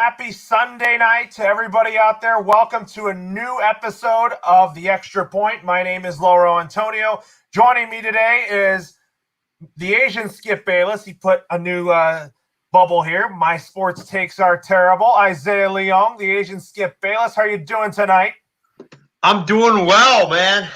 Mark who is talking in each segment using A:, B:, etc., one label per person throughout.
A: Happy Sunday night to everybody out there. Welcome to a new episode of The Extra Point. My name is Lauro Antonio. Joining me today is the Asian Skip Bayless. He put a new bubble here. My sports takes are terrible. Isaiah Leong, the Asian Skip Bayless. How are you doing tonight?
B: I'm doing well, man.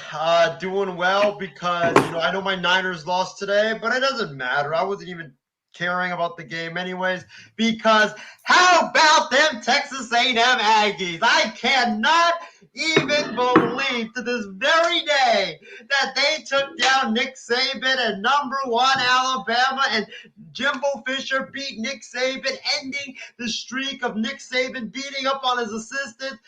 B: Doing well because, I know my Niners lost today, but it doesn't matter. I wasn't even caring about the game anyways, because how about them Texas A&M Aggies? I cannot even believe to this very day that they took down Nick Saban and number one Alabama, and Jimbo Fisher beat Nick Saban, ending the streak of Nick Saban beating up on his assistant.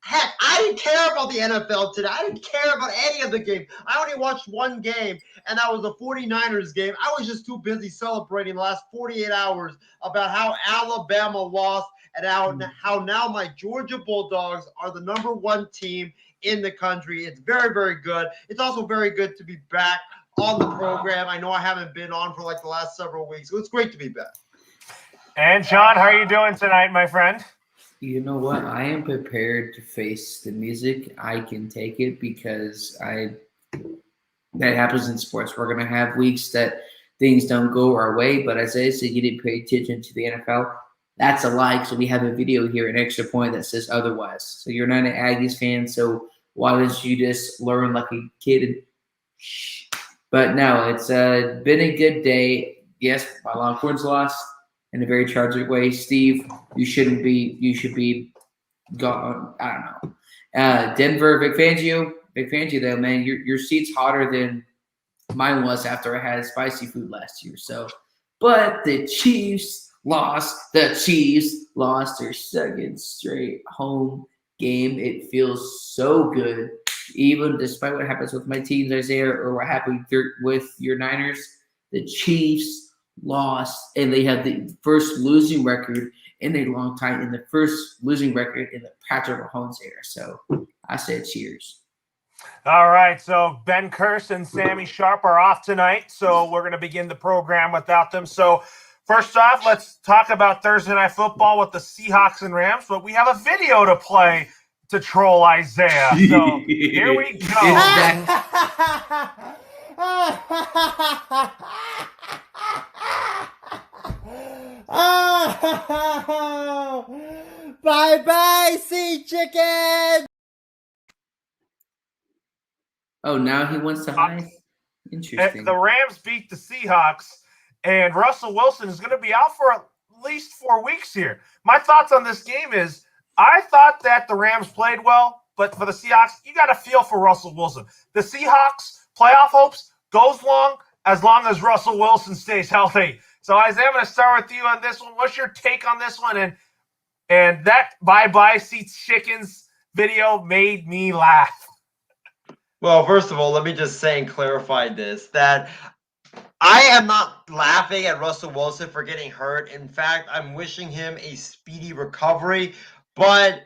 B: Heck, I didn't care about the NFL today. I didn't care about any of the game. I only watched one game, and that was the 49ers game. I was just too busy celebrating the last 48 hours about how Alabama lost and how now my Georgia Bulldogs are the number one team in the country. It's very, very good. It's also very good to be back on the program. I know I haven't been on for like the last several weeks, so it's great to be back.
A: And John, how are you doing tonight, my friend?
C: You know what? I am prepared to face the music. I can take it because that happens in sports. We're going to have weeks that things don't go our way, but as I said, you didn't pay attention to the NFL. That's a lie. So we have a video here, an extra point that says otherwise. So you're not an Aggies fan, so why don't you just learn like a kid and shh. But no, it's been a good day. Yes, my Longhorns lost in a very tragic way. Steve, you should be gone. I don't know. Denver, Vic Fangio though, man, your seat's hotter than mine was after I had spicy food last year. So, but the Chiefs lost. The Chiefs lost their second straight home game. It feels so good, even despite what happens with my teams, Isaiah, or what happened with your Niners. The Chiefs lost, and they have the first losing record in a long time, and the first losing record in the Patrick Mahomes era. So I said cheers.
A: All right, so Ben Kearse and Sammy Sharp are off tonight, so we're going to begin the program without them. So first off, let's talk about Thursday Night Football with the Seahawks and Rams, but we have a video to play to troll Isaiah. So here we go.
D: Bye-bye, sea chicken!
C: Oh, now he wants to hide? Interesting.
A: The Rams beat the Seahawks, and Russell Wilson is going to be out for at least 4 weeks here. My thoughts on this game is I thought that the Rams played well, but for the Seahawks, you got to feel for Russell Wilson. The Seahawks playoff hopes goes long as Russell Wilson stays healthy. So, Isaiah, I'm going to start with you on this one. What's your take on this one? And that bye-bye sea chickens video made me laugh.
B: Well, first of all, let me just say and clarify this, that I am not laughing at Russell Wilson for getting hurt. In fact, I'm wishing him a speedy recovery, but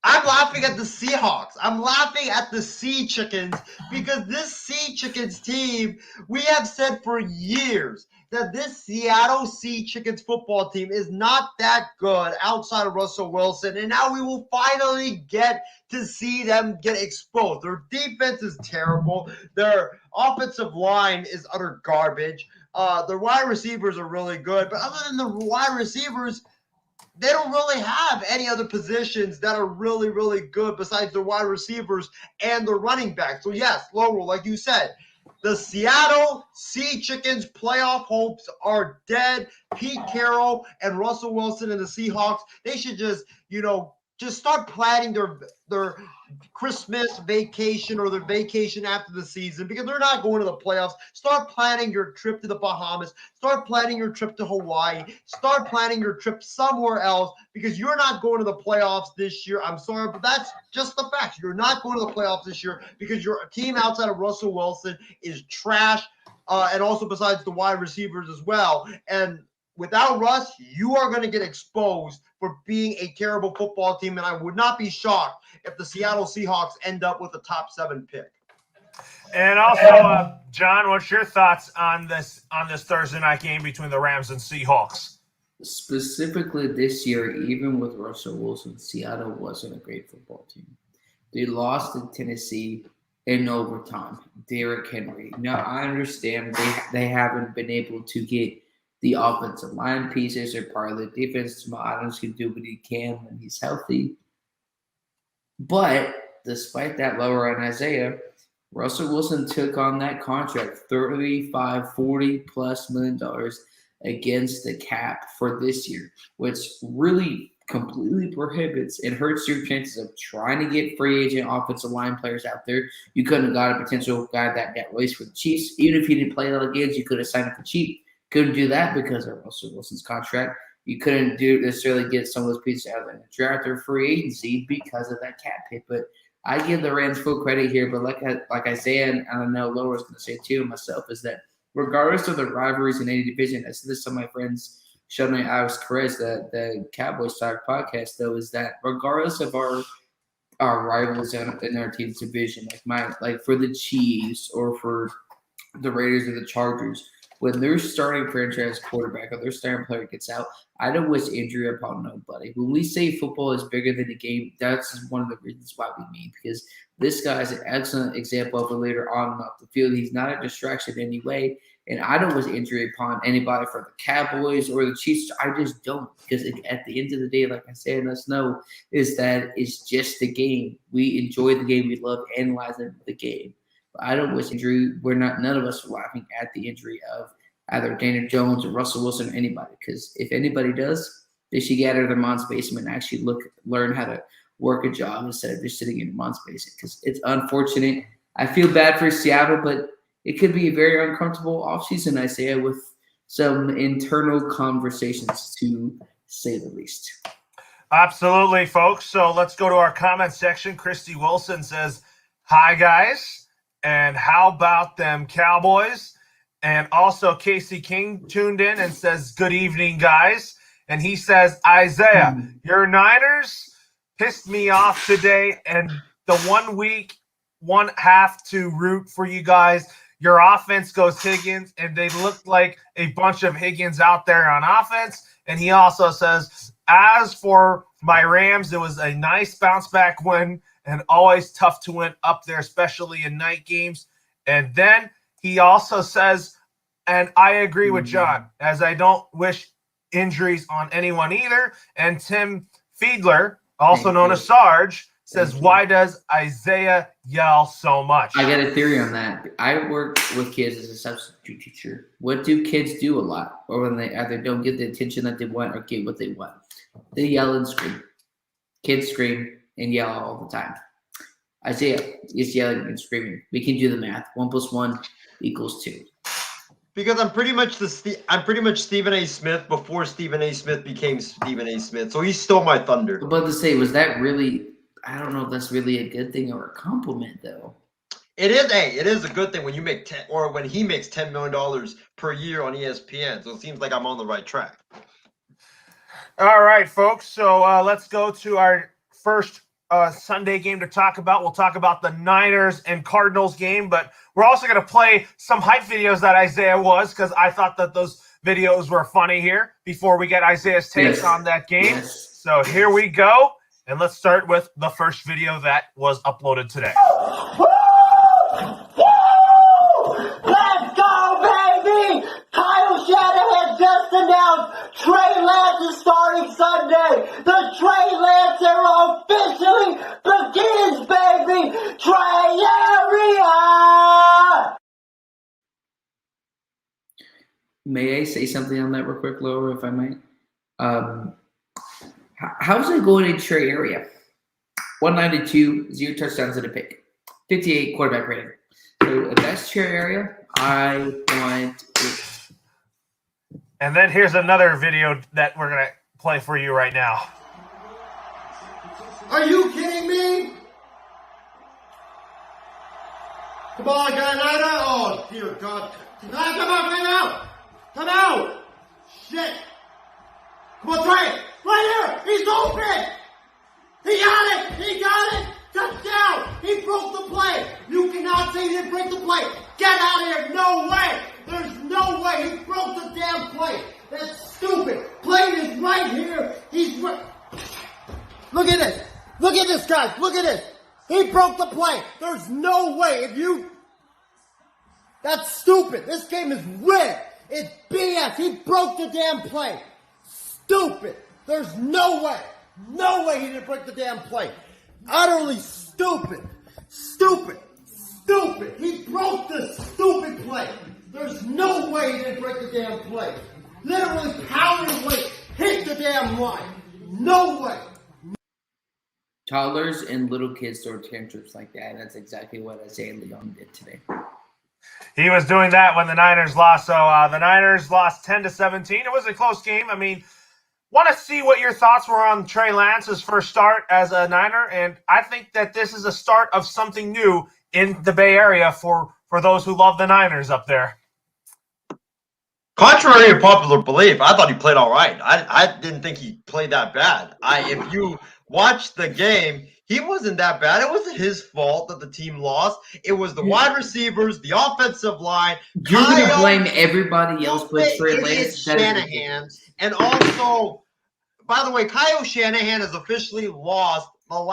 B: I'm laughing at the Seahawks. I'm laughing at the Sea Chickens, because this Sea Chickens team, we have said for years that this Seattle Sea Chickens football team is not that good outside of Russell Wilson, and now we will finally get to see them get exposed. Their defense is terrible. Their offensive line is utter garbage. Their wide receivers are really good, but other than the wide receivers, they don't really have any other positions that are really, really good besides their wide receivers and their running backs. So yes, Laurel, like you said, the Seattle Sea Chickens playoff hopes are dead. Pete Carroll and Russell Wilson and the Seahawks, they should just start planning their Christmas vacation or their vacation after the season, because they're not going to the playoffs. Start planning your trip to the Bahamas. Start planning your trip to Hawaii. Start planning your trip somewhere else, because you're not going to the playoffs this year. I'm sorry, but that's just the fact. You're not going to the playoffs this year because your team outside of Russell Wilson is trash, and also besides the wide receivers as well. And without Russ, you are going to get exposed for being a terrible football team, and I would not be shocked if the Seattle Seahawks end up with a top 7 pick.
A: And also, John, what's your thoughts on this Thursday night game between the Rams and Seahawks?
C: Specifically this year, even with Russell Wilson, Seattle wasn't a great football team. They lost to Tennessee in overtime. Derrick Henry. Now, I understand they haven't been able to get the offensive line pieces or part of the defense. Jamal Adams can do what he can when he's healthy. But despite that lower on Isaiah, Russell Wilson took on that contract, $35, $40+ million against the cap for this year, which really completely prohibits and hurts your chances of trying to get free agent offensive line players out there. You couldn't have got a potential guy that got released for the Chiefs. Even if he didn't play a lot of games, you could have signed up for cheap. Couldn't do that because of Russell Wilson's contract. You couldn't necessarily get some of those pieces out of the draft or free agency because of that cap hit. But I give the Rams full credit here. But like Isaiah, and I know Laura was going to say too, myself, is that regardless of the rivalries in any division, I said this to my friends, Sheldon and Alex Perez, the Cowboys Talk podcast, though, is that regardless of our rivals in our team's division, like for the Chiefs or for the Raiders or the Chargers, when their starting franchise quarterback or their starting player gets out, I don't wish injury upon nobody. When we say football is bigger than the game, that's one of the reasons why we mean, because this guy is an excellent example of a leader on and off the field. He's not a distraction in any way, and I don't wish injury upon anybody for the Cowboys or the Chiefs. I just don't, because at the end of the day, like I said, and us know, is that it's just the game. We enjoy the game. We love analyzing the game. I don't wish injury. None of us are laughing at the injury of either Daniel Jones or Russell Wilson or anybody, because if anybody does, they should get out of their mom's basement and actually learn how to work a job instead of just sitting in your mom's basement, because it's unfortunate. I feel bad for Seattle, but it could be a very uncomfortable offseason, Isaiah, with some internal conversations, to say the least.
A: Absolutely, folks. So let's go to our comment section. Christy Wilson says, "Hi, guys. And how about them Cowboys?" And also Casey King tuned in and says, "Good evening, guys." And he says, "Isaiah, your Niners pissed me off today. And the 1 week, one half to root for you guys. Your offense goes Higgins, and they look like a bunch of Higgins out there on offense." And he also says, "As for my Rams, it was a nice bounce back win and always tough to win up there, especially in night games." And then he also says, "And I agree with John, as I don't wish injuries on anyone either." And Tim Fiedler, also known as Sarge, says, "Why does Isaiah yell so much?"
C: I got a theory on that. I work with kids as a substitute teacher. What do kids do a lot, or when they either don't get the attention that they want or get what they want? They yell and scream. Kids scream and yell all the time. Isaiah is yelling and screaming. We can do the math. 1 + 1 = 2.
B: Because I'm pretty much Stephen A. Smith before Stephen A. Smith became Stephen A. Smith. So he stole my thunder.
C: I'm about to say, was that really? I don't know if that's really a good thing or a compliment, though.
B: It is a good thing when you make when he makes $10 million per year on ESPN. So it seems like I'm on the right track.
A: All right, folks. So let's go to our first Sunday game to talk about. We'll talk about the Niners and Cardinals game, but we're also going to play some hype videos that Isaiah was, because I thought that those videos were funny here before we get Isaiah's takes on that game.
C: Yes.
A: So here we go, and let's start with the first video that was uploaded today.
E: Let's go, baby! Kyle Shanahan just announced Trey Lance is starting Sunday. The Trey Lance era officially begins, baby! Trey area!
C: May I say something on that real quick, Laura, if I might? How's it going in Trey area? 192, 0 touchdowns and a pick. 58 quarterback rating. So if that's Trey area, I want it.
A: And then here's another video that we're going to play for you right now.
F: Are you kidding me? Come on, Carolina. Oh, dear God. Come out. Come out. Shit. Come on, try it. Right here. He's open. He got it. Touchdown. He broke the play. You cannot say he didn't break the play. Get out of here. No way. There's no way. He broke the damn play. That's stupid. Plane is right here. He's right. Look at this. Look at this, guys. Look at this. He broke the plane. There's no way. That's stupid. This game is rigged. It's BS. He broke the damn plane. Stupid. There's no way. No way he didn't break the damn plane. Utterly stupid. Stupid. Stupid. He broke the stupid plane. There's no way he didn't break the damn plane. Literally pounding weight hit the damn line. No way.
C: Toddlers and little kids throw tantrums like that, and that's exactly what Isaiah Leon did today.
A: He was doing that when the Niners lost. So the Niners lost 10-17. It was a close game. I mean, want to see what your thoughts were on Trey Lance's first start as a Niner, and I think that this is a start of something new in the Bay Area for those who love the Niners up there.
B: Contrary to popular belief, I thought he played all right. I didn't think he played that bad. If you watch the game, he wasn't that bad. It wasn't his fault that the team lost. It was the wide receivers, the offensive line.
C: You're going to blame everybody else but Trey Lance.
B: Shanahan. And also, by the way, Kyle Shanahan has officially lost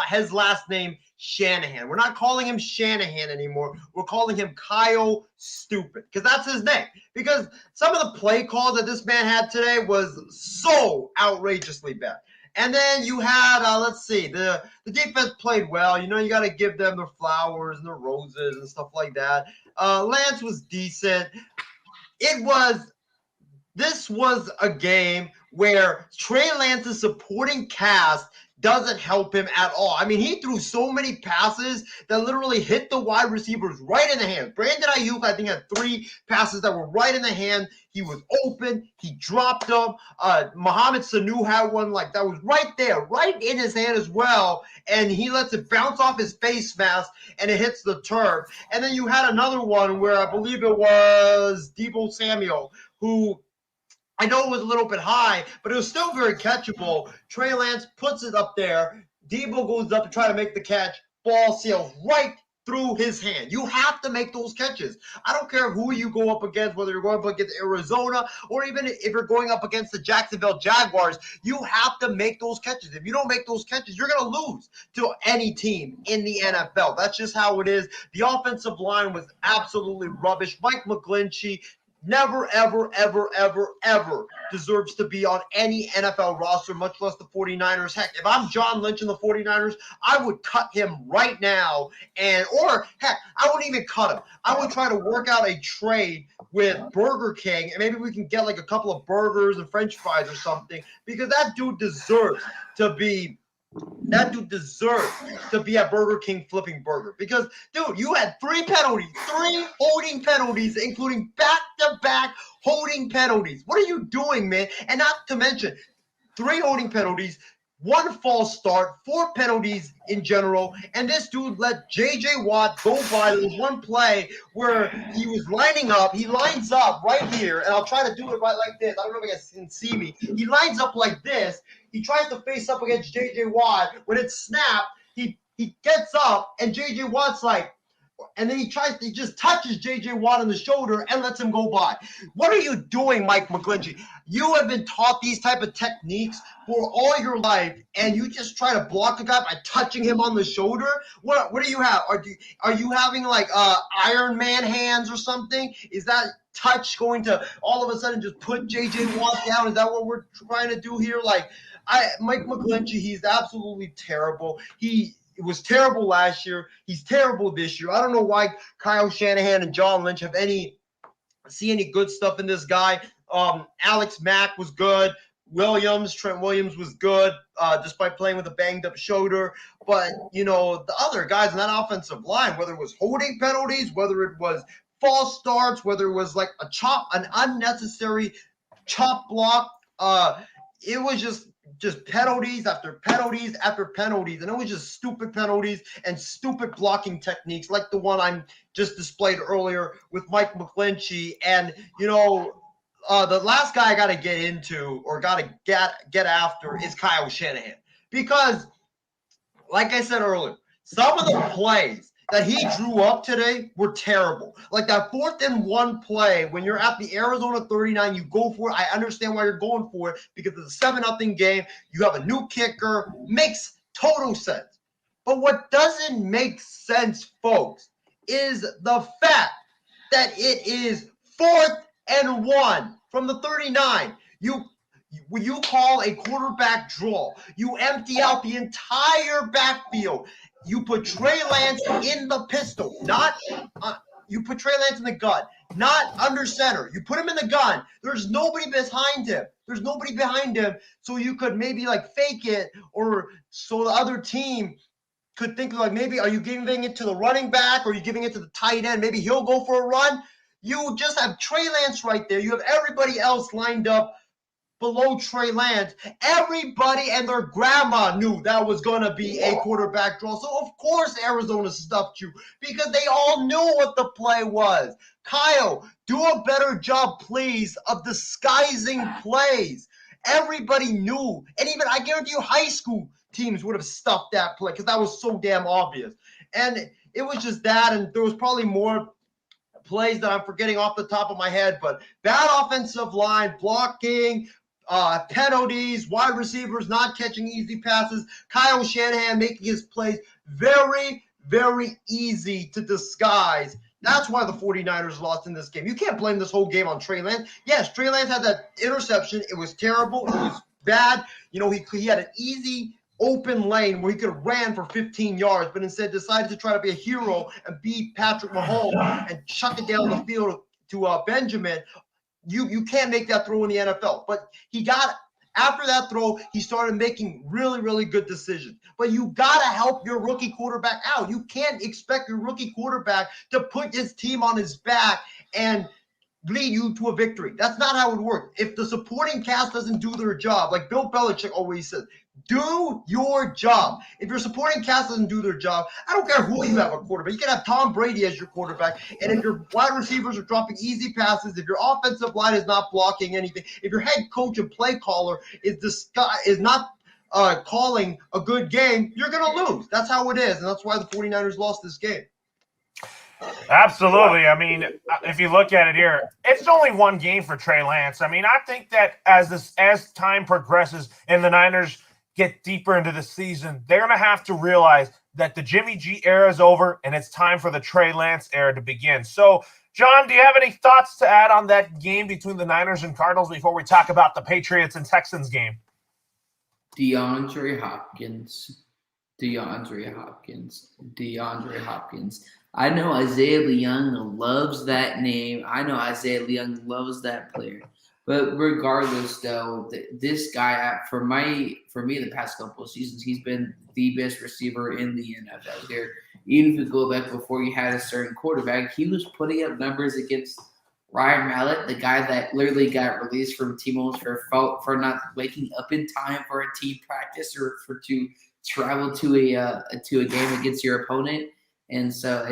B: his last name, Shanahan. We're not calling him Shanahan anymore. We're calling him Kyle Stupid because that's his name. Because some of the play calls that this man had today was so outrageously bad. And then you had, let's see, the defense played well. You know, you got to give them their flowers and their roses and stuff like that. Lance was decent. This was a game where Trey Lance's supporting cast doesn't help him at all. I mean, he threw so many passes that literally hit the wide receivers right in the hand. Brandon Ayuk, I think, had 3 passes that were right in the hand. He was open. He dropped them. Mohamed Sanu had one like that was right there, right in his hand as well. And he lets it bounce off his face mask, and it hits the turf. And then you had another one where I believe it was Deebo Samuel, who I know it was a little bit high, but it was still very catchable. Trey Lance puts it up there. Deebo goes up to try to make the catch. Ball sails right through his hand. You have to make those catches. I don't care who you go up against, whether you're going up against Arizona or even if you're going up against the Jacksonville Jaguars. You have to make those catches. If you don't make those catches, you're going to lose to any team in the NFL. That's just how it is. The offensive line was absolutely rubbish. Mike McGlinchey never, ever, ever, ever, ever deserves to be on any NFL roster, much less the 49ers. Heck, if I'm John Lynch in the 49ers, I would cut him right now. Or, heck, I wouldn't even cut him. I would try to work out a trade with Burger King, and maybe we can get like a couple of burgers and French fries or something, because that dude deserves to be at Burger King flipping burger. Because, dude, you had 3 holding penalties, including back-to-back holding penalties. What are you doing, man? And not to mention, 3 holding penalties, 1 false start, 4 penalties in general, and this dude let J.J. Watt go by. There was one play where he was lining up. He lines up right here, and I'll try to do it right like this. I don't know if you guys can see me. He lines up like this. He tries to face up against J.J. Watt. When it's snapped, he gets up, and J.J. Watt's like, and then he just touches J.J. Watt on the shoulder and lets him go by. What are you doing, Mike McGlinchey? You have been taught these type of techniques for all your life, and you just try to block a guy by touching him on the shoulder? What do you have? Are you having like Iron Man hands or something? Is that touch going to all of a sudden just put J.J. Watt down? Is that what we're trying to do here? Mike McGlinchey, he's absolutely terrible. It was terrible last year. He's terrible this year. I don't know why Kyle Shanahan and John Lynch see any good stuff in this guy. Alex Mack was good. Trent Williams was good, despite playing with a banged-up shoulder. But, the other guys in that offensive line, whether it was holding penalties, whether it was false starts, whether it was like an unnecessary chop block, it was just penalties after penalties after penalties, and it was just stupid penalties and stupid blocking techniques like the one I'm just displayed earlier with Mike McGlinchey. And the last guy I got to get into or got to get after is Kyle Shanahan, because like I said earlier, some of the plays that he drew up today were terrible. Like that 4th and 1 play, when you're at the Arizona 39, you go for it. I understand why you're going for it because it's a 7-0 game. You have a new kicker. Makes total sense. But what doesn't make sense, folks, is the fact that it is 4th and 1 from the 39. When you call a quarterback draw, you empty out the entire backfield. You put Trey Lance in the pistol, not you put Trey Lance in the gun, not under center. You put him in the gun. There's nobody behind him. So you could maybe like fake it, or so the other team could think like, maybe are you giving it to the running back, or are you giving it to the tight end? Maybe he'll go for a run. You just have Trey Lance right there. You have everybody else lined up below Trey Lance. Everybody and their grandma knew that was going to be a quarterback draw. So, of course, Arizona stuffed you because they all knew what the play was. Kyle, do a better job, please, of disguising plays. Everybody knew. And even, I guarantee you, high school teams would have stuffed that play because that was so damn obvious. And it was just that, and there was probably more plays that I'm forgetting off the top of my head, but bad offensive line, blocking, penalties, wide receivers not catching easy passes, Kyle Shanahan making his plays very, very easy to disguise. That's why the 49ers lost in this game. You can't blame this whole game on Trey Lance. Yes, Trey Lance had that interception. It was terrible. It was bad. You know, he had an easy open lane where he could have ran for 15 yards, but instead decided to try to be a hero and beat Patrick Mahomes and chuck it down the field to Benjamin. You can't make that throw in the NFL. But after that throw, he started making really, really good decisions. But you got to help your rookie quarterback out. You can't expect your rookie quarterback to put his team on his back and lead you to a victory. That's not how it works. If the supporting cast doesn't do their job, like Bill Belichick always says, do your job. If your supporting cast doesn't do their job, I don't care who you have a quarterback. You can have Tom Brady as your quarterback, and if your wide receivers are dropping easy passes, if your offensive line is not blocking anything, if your head coach and play caller is not calling a good game, you're going to lose. That's how it is, and that's why the 49ers lost this game.
A: Absolutely. I mean, if you look at it here, it's only one game for Trey Lance. I mean, I think that as time progresses and the Niners get deeper into the season, they're going to have to realize that the Jimmy G era is over and it's time for the Trey Lance era to begin. So, John, do you have any thoughts to add on that game between the Niners and Cardinals before we talk about the Patriots and Texans game?
C: DeAndre Hopkins. I know Isaiah Leung loves that name. I know Isaiah Leung loves that player. But regardless, though, this guy, for me, the past couple of seasons, he's been the best receiver in the NFL here. Even if you go back before you had a certain quarterback, he was putting up numbers against Ryan Mallett, the guy that literally got released from T-Mobile for not waking up in time for a team practice or to travel to a game against your opponent. And so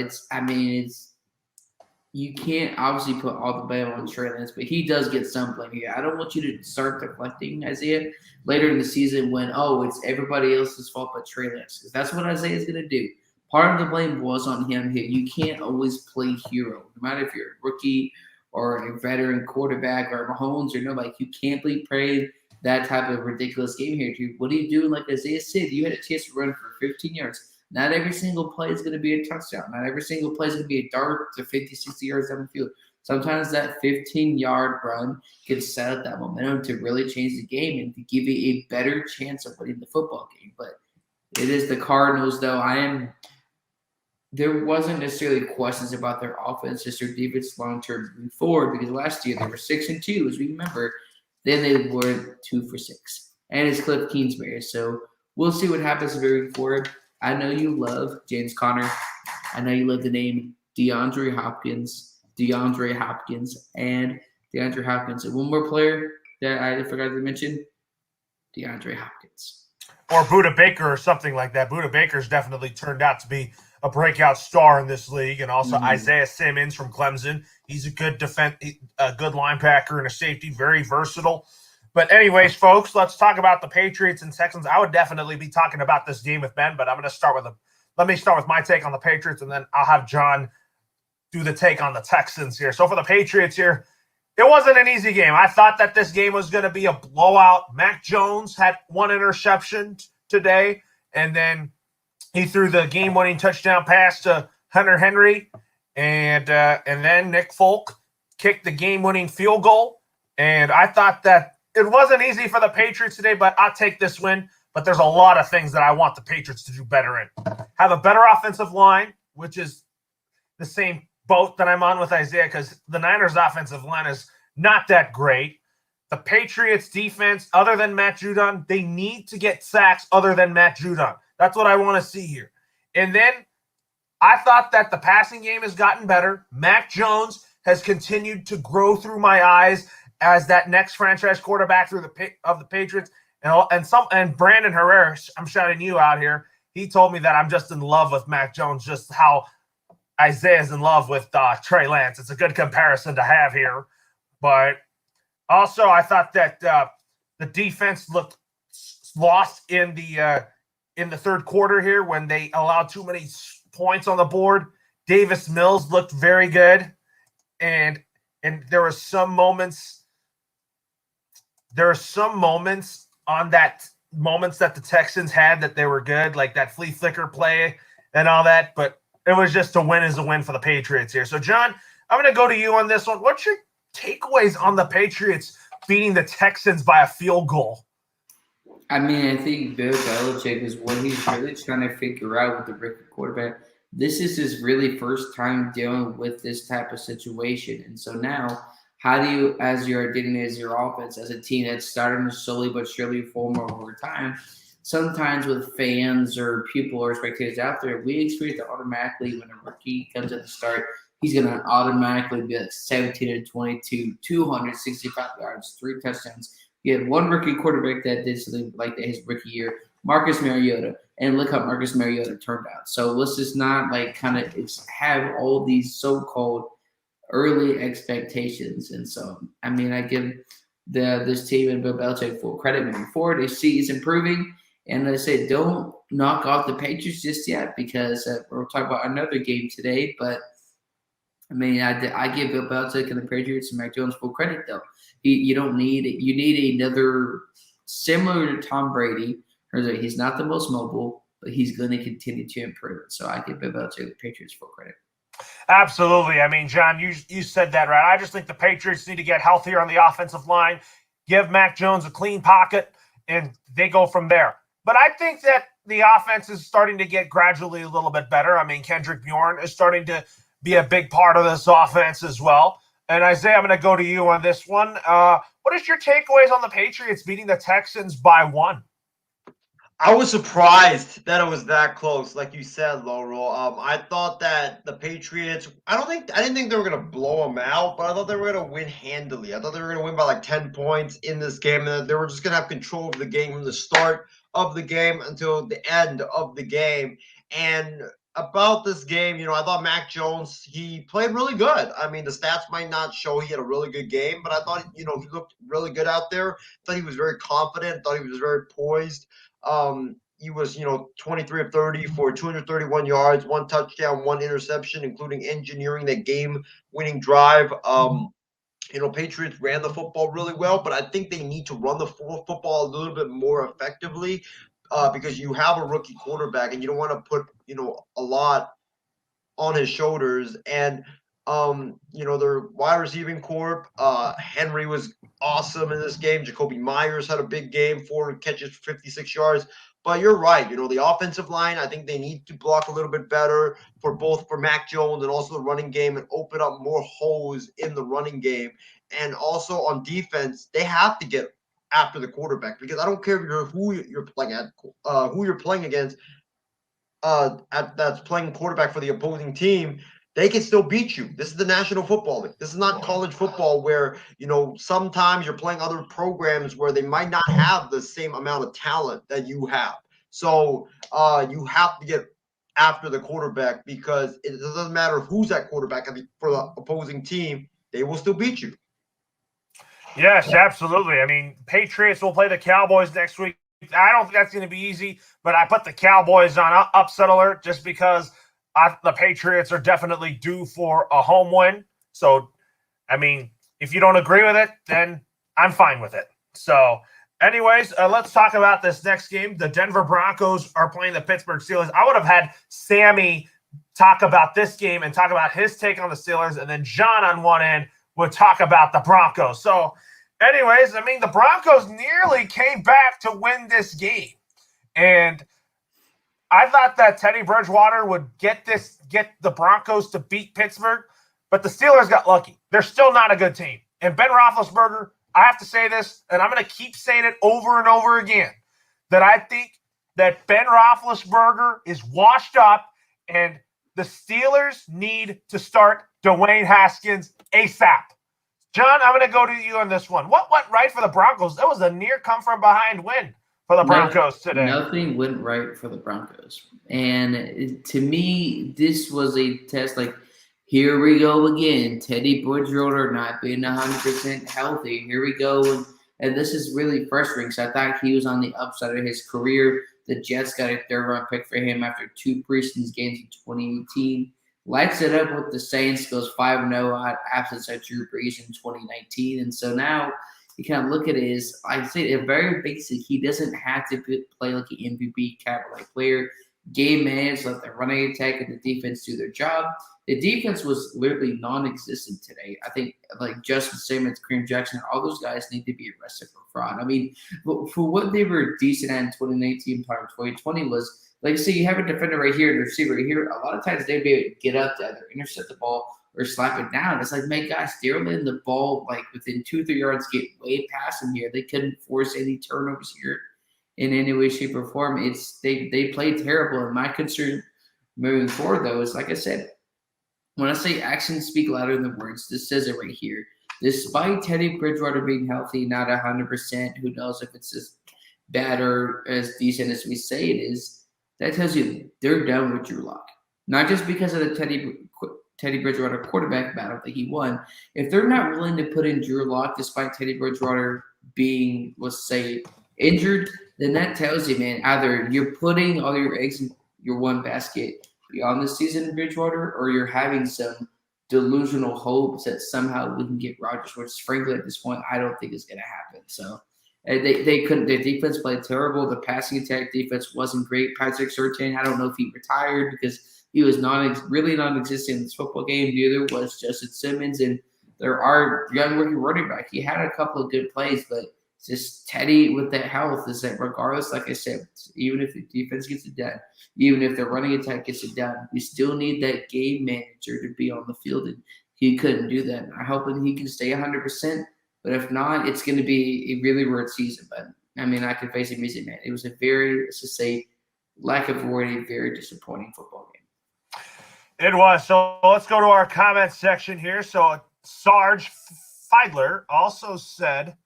C: you can't obviously put all the blame on Trey Lance, but he does get some blame here. I don't want you to start deflecting Isaiah later in the season when, it's everybody else's fault but Trey Lance. Because that's what Isaiah is going to do. Part of the blame was on him here. You can't always play hero. No matter if you're a rookie or a veteran quarterback or Mahomes or nobody, you can't play that type of ridiculous game here. Dude, what are you doing? Like Isaiah said, you had a chance to run for 15 yards. Not every single play is going to be a touchdown. Not every single play is going to be a dart to 50, 60 yards down the field. Sometimes that 15-yard run can set up that momentum to really change the game and to give you a better chance of winning the football game. But it is the Cardinals, though. There wasn't necessarily questions about their offense, just their defense long-term moving forward, because last year they were 6-2, as we remember. Then they were 2 for 6. And it's Cliff Kingsbury. So we'll see what happens moving forward. I know you love James Conner. I know you love the name DeAndre Hopkins, and DeAndre Hopkins. And one more player that I forgot to mention, DeAndre Hopkins.
A: Or Budda Baker or something like that. Budda Baker's definitely turned out to be a breakout star in this league. And also Isaiah Simmons from Clemson. He's a good good linebacker and a safety, very versatile. But anyways, folks, let's talk about the Patriots and Texans. I would definitely be talking about this game with Ben, but I'm going to start with let me start with my take on the Patriots, and then I'll have John do the take on the Texans here. So for the Patriots here, it wasn't an easy game. I thought that this game was going to be a blowout. Mac Jones had one interception today, and then he threw the game-winning touchdown pass to Hunter Henry, and then Nick Folk kicked the game-winning field goal. And I thought that it wasn't easy for the Patriots today, but I'll take this win. But there's a lot of things that I want the Patriots to do better in. Have a better offensive line, which is the same boat that I'm on with Isaiah, because the Niners' offensive line is not that great. The Patriots' defense, other than Matt Judon, they need to get sacks other than Matt Judon. That's what I want to see here. And then I thought that the passing game has gotten better. Mac Jones has continued to grow through my eyes as that next franchise quarterback of the Patriots. And Brandon Herrera, I'm shouting you out here. He told me that I'm just in love with Mac Jones, just how Isaiah's in love with Trey Lance. It's a good comparison to have here. But also, I thought that the defense looked lost in the third quarter here when they allowed too many points on the board. Davis Mills looked very good, and there were some moments. There are some moments that the Texans had that they were good, like that flea flicker play and all that. But it was just a win is a win for the Patriots here. So, John, I'm going to go to you on this one. What's your takeaways on the Patriots beating the Texans by a field goal?
C: I mean, I think Bill Belichick is what he's really trying to figure out with the rookie quarterback. This is his really first time dealing with this type of situation. And so now, how do you, as your identity, as your offense, as a team that's starting to slowly but surely form over time, sometimes with fans or people or spectators out there, we experience that automatically when a rookie comes at the start, he's going to automatically be like 17 22, 265 yards, 3 touchdowns. You had one rookie quarterback that did something like that his rookie year, Marcus Mariota, and look how Marcus Mariota turned out. So let's just not have all these so-called early expectations. And so, I mean, I give this team and Bill Belichick full credit moving forward. They see he's improving, and they say don't knock off the Patriots just yet because we'll talk about another game today. But I mean, I give Bill Belichick and the Patriots and Mac Jones full credit though. You don't need it. You need another similar to Tom Brady. He's not the most mobile, but he's going to continue to improve. So I give Bill Belichick and the Patriots full credit.
A: Absolutely. I mean, John, you said that right. I just think the Patriots need to get healthier on the offensive line, give Mac Jones a clean pocket, and they go from there. But I think that the offense is starting to get gradually a little bit better. I mean, Kendrick Bourne is starting to be a big part of this offense as well. And Isaiah, I'm going to go to you on this one. What is your takeaways on the Patriots beating the Texans by 1?
B: I was surprised that it was that close, like you said, Laurel. I thought that the Patriots. I didn't think they were gonna blow them out, but I thought they were gonna win handily. I thought they were gonna win by like 10 points in this game, and that they were just gonna have control of the game from the start of the game until the end of the game. And about this game, I thought Mac Jones, he played really good. I mean, the stats might not show he had a really good game, but I thought, he looked really good out there. I thought he was very confident. Thought he was very poised. He was, 23 of 30 for 231 yards, 1 touchdown, 1 interception, including engineering that game-winning drive. Patriots ran the football really well, but I think they need to run the football a little bit more effectively because you have a rookie quarterback and you don't want to put, a lot on his shoulders. And, their wide receiving corp, Henry was awesome in this game. Jacoby Myers had a big game, 4 catches for 56 yards. But you're right. The offensive line, I think they need to block a little bit better for Mac Jones and also the running game and open up more holes in the running game. And also on defense, they have to get after the quarterback because I don't care who you're playing against that's playing quarterback for the opposing team. They can still beat you. This is the National Football League. This is not college football where, sometimes you're playing other programs where they might not have the same amount of talent that you have. So you have to get after the quarterback because it doesn't matter who's at quarterback. For the opposing team, they will still beat you.
A: Yes, absolutely. I mean, Patriots will play the Cowboys next week. I don't think that's going to be easy, but I put the Cowboys on upset alert just because the Patriots are definitely due for a home win. So, I mean, if you don't agree with it, then I'm fine with it. So, anyways, let's talk about this next game. The Denver Broncos are playing the Pittsburgh Steelers. I would have had Sammy talk about this game and talk about his take on the Steelers, and then John on one end would talk about the Broncos. So, anyways, I mean, the Broncos nearly came back to win this game. And I thought that Teddy Bridgewater would get the Broncos to beat Pittsburgh, but the Steelers got lucky. They're still not a good team. And Ben Roethlisberger, I have to say this, and I'm going to keep saying it over and over again, that I think that Ben Roethlisberger is washed up, and the Steelers need to start Dwayne Haskins ASAP. John, I'm going to go to you on this one. What went right for the Broncos? That was a near come-from-behind win for the Broncos today.
C: Nothing went right for the Broncos. And to me, this was a test like, here we go again. Teddy Bridgewater not being 100% healthy. Here we go. And this is really frustrating because I thought he was on the upside of his career. The Jets got a third-round pick for him after 2 preseason games in 2018. Lights it up with the Saints, goes 5-0 out absence of Drew Brees in 2019. And so now you kind of look at it as, I say, a very basic. He doesn't have to play like an MVP caliber player. Game manage, let the running attack and the defense do their job. The defense was literally non-existent today. I think like Justin Simmons, Kareem Jackson, all those guys need to be arrested for fraud. I mean, for what they were decent at in 2019, part of 2020 was, like, say you have a defender right here and a receiver right here. A lot of times they'd be able to get up to either intercept the ball or slap it down. It's like, man, guys, they're letting the ball like within 2-3 yards get way past them here. They couldn't force any turnovers here in any way, shape, or form. It's they played terrible. And my concern moving forward, though, is like I said, when I say actions speak louder than words, this says it right here. Despite Teddy Bridgewater being healthy, not 100%, who knows if it's as bad or as decent as we say it is, that tells you they're done with Drew Lock. Not just because of the Teddy Bridgewater quarterback battle that he won. If they're not willing to put in Drew Lock despite Teddy Bridgewater being, let's say, injured, then that tells you, man, either you're putting all your eggs in your one basket beyond the season in Bridgewater, or you're having some delusional hopes that somehow we can get Rodgers, which frankly at this point I don't think is going to happen. So they couldn't. Their defense played terrible. The passing attack defense wasn't great. Patrick Surtain, I don't know if he retired because he was really non-existent in this football game. Neither was Justin Simmons, and there are young rookie running back. He had a couple of good plays, but just Teddy with that health is that regardless, like I said, even if the defense gets it done, even if the running attack gets it done, you still need that game manager to be on the field, and he couldn't do that. I'm hoping he can stay 100%, but if not, it's going to be a really weird season. But, I mean, I can face it easy, man. It was a very, let's just say, lack of word, a very disappointing football game.
A: It was. So let's go to our comment section here. So Sarge Feidler also said,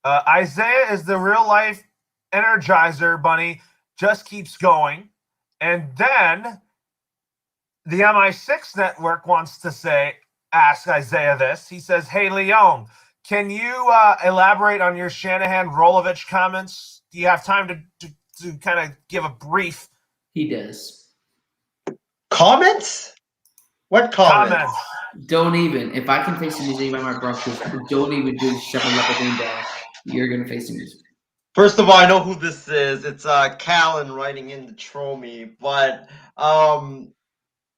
A: Isaiah is the real-life energizer bunny, just keeps going. And then the MI6 network wants to ask Isaiah this. He says, hey, Leon, can you elaborate on your Shanahan-Rolovich comments? Do you have time to kind of give a brief?
C: He does.
B: Comments? What comments?
C: Don't even. If I can face the music by my Broncos, don't even do shuffle up a thing down. You're going to face the music.
B: First of all, I know who this is. It's Callan writing in to troll me. But,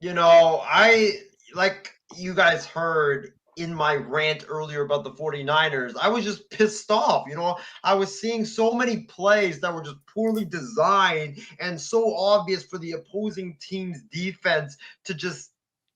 B: you know, I, like you guys heard in my rant earlier about the 49ers, I was just pissed off. You know, I was seeing so many plays that were just poorly designed and so obvious for the opposing team's defense to just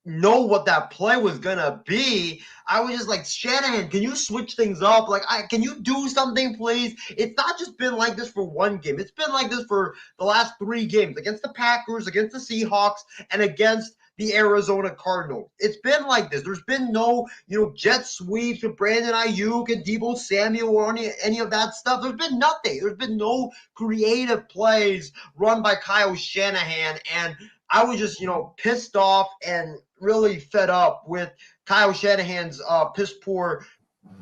B: know what that play was gonna be. I was just like, Shanahan, can you switch things up? Like, can you do something, please? It's not just been like this for one game. It's been like this for the last 3 games against the Packers, against the Seahawks, and against the Arizona Cardinals. It's been like this. There's been no, jet sweeps with Brandon Ayuk and Deebo Samuel or any of that stuff. There's been nothing. There's been no creative plays run by Kyle Shanahan, and I was just, pissed off and really fed up with Kyle Shanahan's piss poor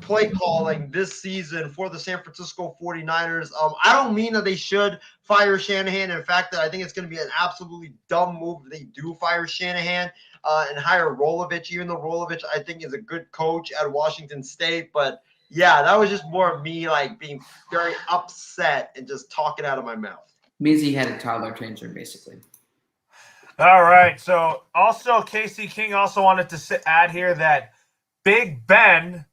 B: play calling this season for the San Francisco 49ers. I don't mean that they should fire Shanahan. In fact, I think it's going to be an absolutely dumb move if they do fire Shanahan and hire Rolovich, even though Rolovich, I think, is a good coach at Washington State. But, yeah, that was just more of me, like, being very upset and just talking out of my mouth.
C: Means he had a toddler tantrum, basically.
A: All right. So also Casey King also wanted to add here that Big Ben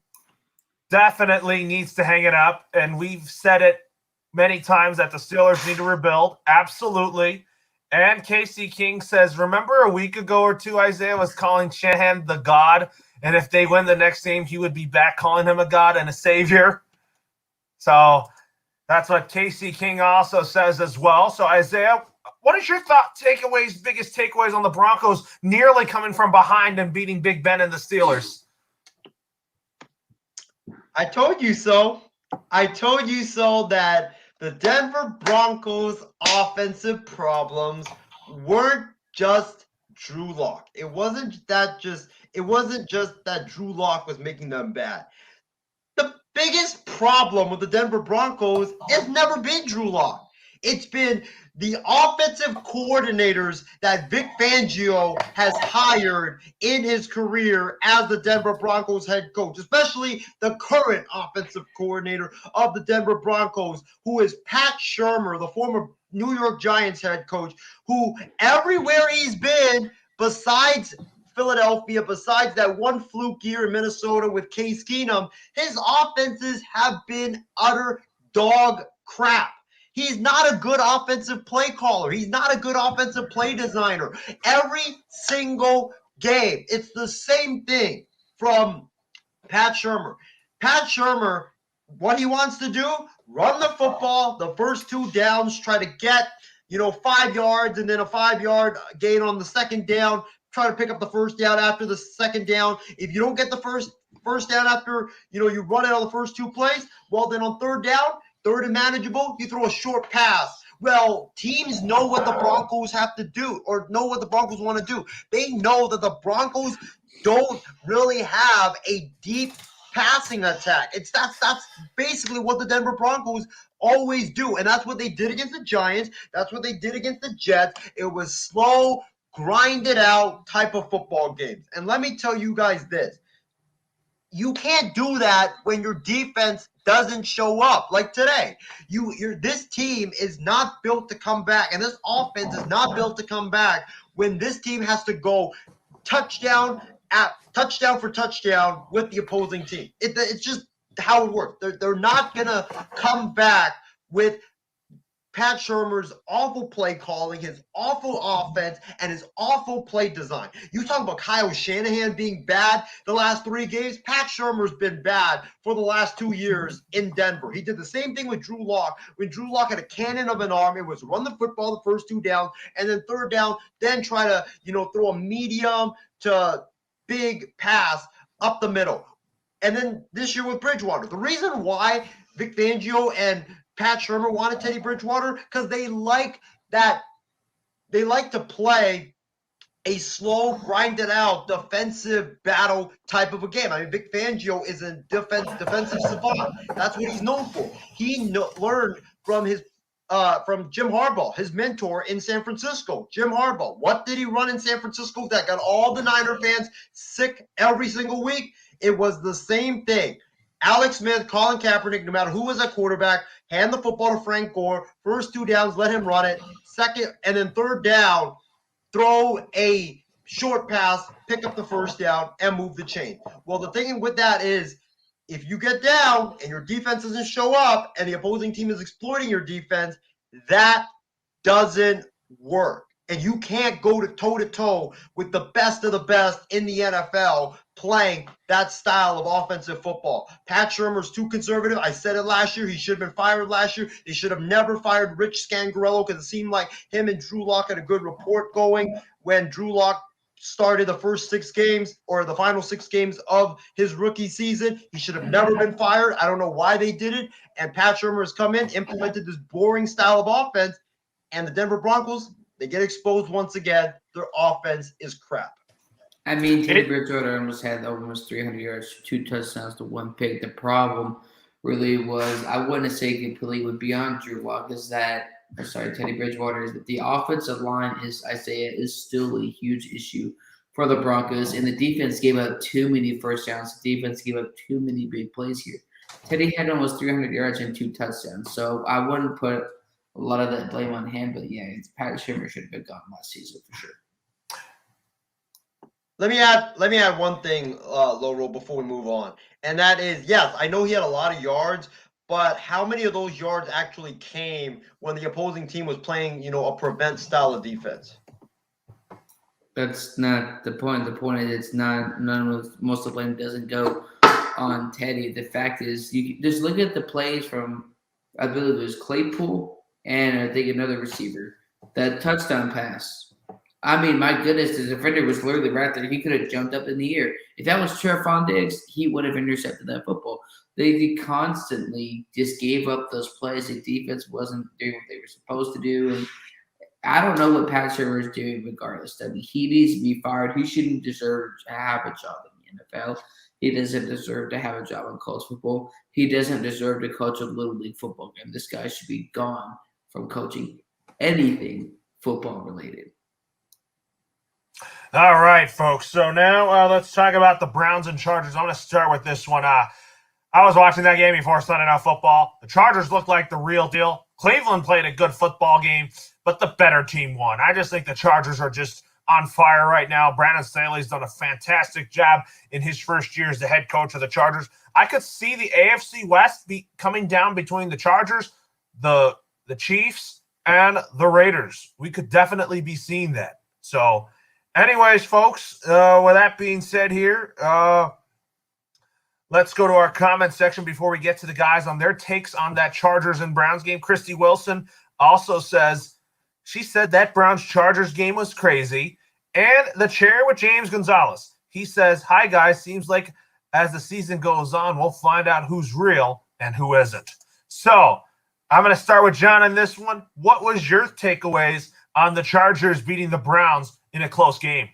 A: definitely needs to hang it up. And we've said it many times that the Steelers need to rebuild. Absolutely. And Casey King says, remember a week ago or two, Isaiah was calling Shanahan the God. And if they win the next game, he would be back calling him a God and a savior. So that's what Casey King also says as well. So, Isaiah, what is your biggest takeaways on the Broncos nearly coming from behind and beating Big Ben and the Steelers?
B: I told you so. I told you so that the Denver Broncos' offensive problems weren't just Drew Lock. It wasn't just that Drew Lock was making them bad. The biggest problem with the Denver Broncos has never been Drew Lock. It's been the offensive coordinators that Vic Fangio has hired in his career as the Denver Broncos head coach, especially the current offensive coordinator of the Denver Broncos, who is Pat Shurmur, the former New York Giants head coach, who everywhere he's been, besides Philadelphia, besides that one fluke year in Minnesota with Case Keenum, his offenses have been utter dog crap. He's not a good offensive play caller. He's not a good offensive play designer. Every single game, it's the same thing from Pat Shurmur. Pat Shurmur, what he wants to do, run the football, the first 2 downs, try to get, 5 yards and then a 5-yard gain on the second down, try to pick up the first down after the second down. If you don't get the first down after, you run it on the first 2 plays, well, then on third down, third and manageable, you throw a short pass. Well, teams know what the Broncos have to do or know what the Broncos want to do. They know that the Broncos don't really have a deep passing attack. That's basically what the Denver Broncos always do, and that's what they did against the Giants. That's what they did against the Jets. It was slow, grinded out type of football games. And let me tell you guys this. You can't do that when your defense doesn't show up like today. This team is not built to come back, and this offense is not built to come back when this team has to go touchdown for touchdown with the opposing team. It's just how it works. They're not gonna come back with Pat Shurmur's awful play calling, his awful offense, and his awful play design. You talk about Kyle Shanahan being bad the last 3 games. Pat Shurmur's been bad for the last 2 years in Denver. He did the same thing with Drew Lock. When Drew Lock had a cannon of an arm, it was run the football the first 2 downs, and then third down, then try to, throw a medium to big pass up the middle. And then this year with Bridgewater. The reason why Vic Fangio and Pat Shurmur wanted Teddy Bridgewater because they like to play a slow, grinded out defensive battle type of a game. I mean, Vic Fangio is a defensive savant. That's what he's known for. He learned from Jim Harbaugh, his mentor in San Francisco. Jim Harbaugh, what did he run in San Francisco that got all the Niner fans sick every single week? It was the same thing. Alex Smith, Colin Kaepernick, no matter who was at quarterback, hand the football to Frank Gore. First 2 downs, let him run it. Second, and then third down, throw a short pass, pick up the first down, and move the chain. Well, the thing with that is, if you get down and your defense doesn't show up and the opposing team is exploiting your defense, that doesn't work. And you can't go toe-to-toe with the best of the best in the NFL playing that style of offensive football. Pat Shurmur's too conservative. I said it last year. He should have been fired last year. They should have never fired Rich Scangarello because it seemed like him and Drew Lock had a good rapport going when Drew Lock started the first 6 games or the final 6 games of his rookie season. He should have never been fired. I don't know why they did it. And Pat Shurmur has come in, implemented this boring style of offense, and the Denver Broncos, they get exposed once again. Their offense is crap.
C: I mean, Teddy
A: It-
C: Bridgewater had almost 300 yards, 2 touchdowns to 1 pick. The problem really was, I wouldn't say completely beyond Drew Lock, Teddy Bridgewater, is that the offensive line is still a huge issue for the Broncos, and the defense gave up too many first downs. The defense gave up too many big plays here. Teddy had almost 300 yards and 2 touchdowns, so I wouldn't put a lot of that blame on him. But yeah, Pat Shimmer should have been gone last season for sure.
B: Let me add one thing, Loro, before we move on, and that is, yes, I know he had a lot of yards, but how many of those yards actually came when the opposing team was playing, a prevent style of defense?
C: That's not the point. The point is, it's not most of the blame doesn't go on Teddy. The fact is, you just look at the plays from, I believe it was Claypool and I think another receiver, that touchdown pass. I mean, my goodness, the defender was literally right there. He could have jumped up in the air. If that was Trevon Diggs, he would have intercepted that football. They constantly just gave up those plays. The defense wasn't doing what they were supposed to do. And I don't know what Pat Shurmur is doing regardless. I mean, he needs to be fired. He shouldn't deserve to have a job in the NFL. He doesn't deserve to have a job in college football. He doesn't deserve to coach a Little League football game. This guy should be gone from coaching anything football related.
A: All right, folks. So now let's talk about the Browns and Chargers. I'm going to start with this one. I was watching that game before Sunday Night Football. The Chargers looked like the real deal. Cleveland played a good football game, but the better team won. I just think the Chargers are just on fire right now. Brandon Staley's done a fantastic job in his first year as the head coach of the Chargers. I could see the AFC West be coming down between the Chargers, the Chiefs, and the Raiders. We could definitely be seeing that. So, anyways, folks, with that being said here, let's go to our comment section before we get to the guys on their takes on that Chargers and Browns game. Christy Wilson also says, she said that Browns-Chargers game was crazy. And the chair with James Gonzalez. He says, hi, guys. Seems like as the season goes on, we'll find out who's real and who isn't. So I'm going to start with John on this one. What was your takeaways on the Chargers beating the Browns in a close game?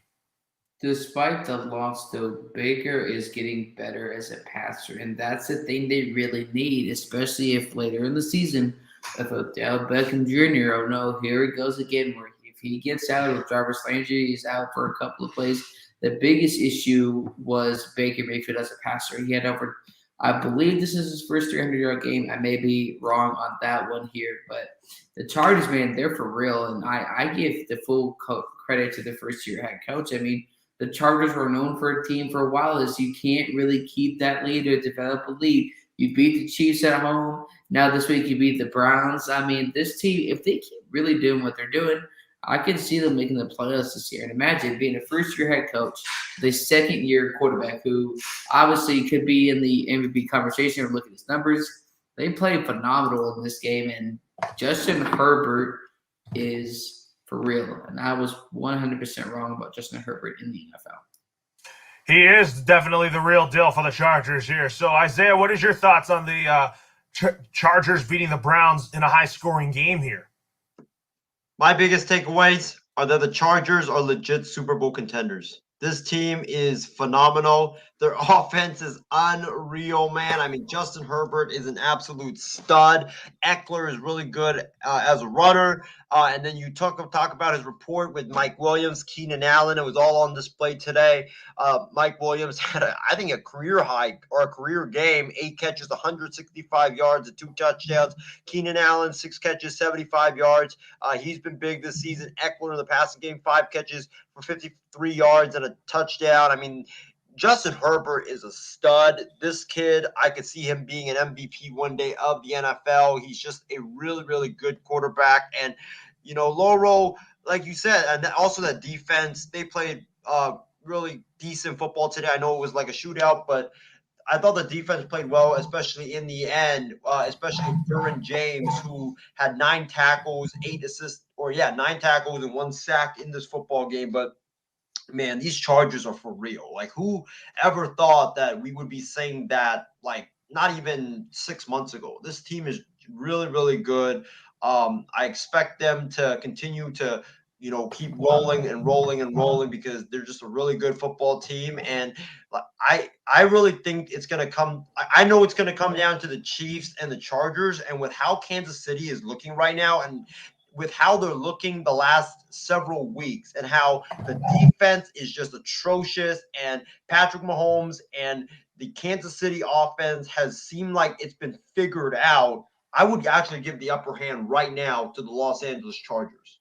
C: Despite the loss, though, Baker is getting better as a passer, and that's the thing they really need, especially if later in the season, if Odell Beckham Jr., oh no, here it goes again, where if he gets out, if Jarvis Landry is out for a couple of plays, the biggest issue was Baker Mayfield as a passer. He had over, I believe this is his first 300-yard game. I may be wrong on that one here, but the Chargers, man, they're for real, and I give the full credit to the first-year head coach. I mean, the Chargers were known for a team for a while is you can't really keep that lead or develop a lead. You beat the Chiefs at home. Now this week you beat the Browns. I mean, this team, if they keep really doing what they're doing, I can see them making the playoffs this year. And imagine being a first-year head coach, the second-year quarterback who obviously could be in the MVP conversation or look at his numbers. They played phenomenal in this game, and Justin Herbert is for real. And I was 100% wrong about Justin Herbert in the NFL.
A: He is definitely the real deal for the Chargers here. So, Isaiah, what is your thoughts on the Chargers beating the Browns in a high-scoring game here?
B: My biggest takeaways are that the Chargers are legit Super Bowl contenders. This team is phenomenal. Their offense is unreal, man. I mean, Justin Herbert is an absolute stud. Eckler is really good as a runner. And then you talk about his report with Mike Williams, Keenan Allen. It was all on display today. Mike Williams had, I think, a career high or a career game, 8 catches, 165 yards, and 2 touchdowns. Keenan Allen, 6 catches, 75 yards. He's been big this season. Eckler in the passing game, 5 catches for 53 yards and a touchdown. I mean, Justin Herbert is a stud. This kid, I could see him being an MVP one day of the NFL. He's just a really, really good quarterback. And, Loro, like you said, and also that defense, they played really decent football today. I know it was like a shootout, but I thought the defense played well, especially in the end, especially Derwin James, who had 9 tackles, 8 assists, 9 tackles and 1 sack in this football game. But man, these Chargers are for real. Like, who ever thought that we would be saying that, like, not even 6 months ago? This team is really, really good. I expect them to continue to keep rolling and rolling and rolling because they're just a really good football team. And I really think it's going to come. I know it's going to come down to the Chiefs and the Chargers. And with how Kansas City is looking right now, and with how they're looking the last several weeks, and how the defense is just atrocious, and Patrick Mahomes and the Kansas City offense has seemed like it's been figured out, I would actually give the upper hand right now to the Los Angeles Chargers.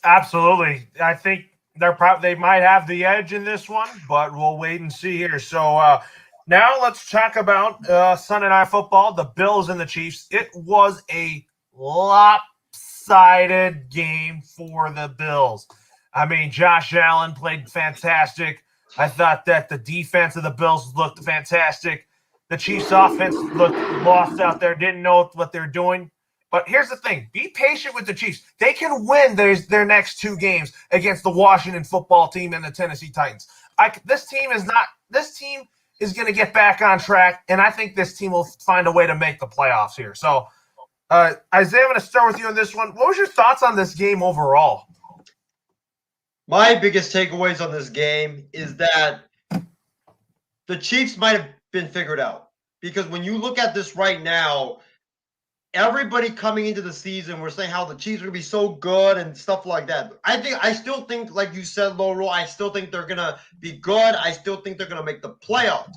A: Absolutely. I think they might have the edge in this one, but we'll wait and see here. So now let's talk about Sunday Night Football, the Bills and the Chiefs. It was a lopsided game for the Bills. I mean, Josh Allen played fantastic. I thought that the defense of the Bills looked fantastic. The Chiefs' offense looked lost out there, didn't know what they're doing. But here's the thing. Be patient with the Chiefs. They can win their next 2 games against the Washington football team and the Tennessee Titans. This team is going to get back on track, and I think this team will find a way to make the playoffs here. So, Isaiah, I'm going to start with you on this one. What was your thoughts on this game overall?
B: My biggest takeaways on this game is that the Chiefs might have been figured out. Because when you look at this right now, everybody coming into the season, we're saying how the Chiefs are going to be so good and stuff like that. I still think, like you said, Laurel, I still think they're going to be good. I still think they're going to make the playoffs.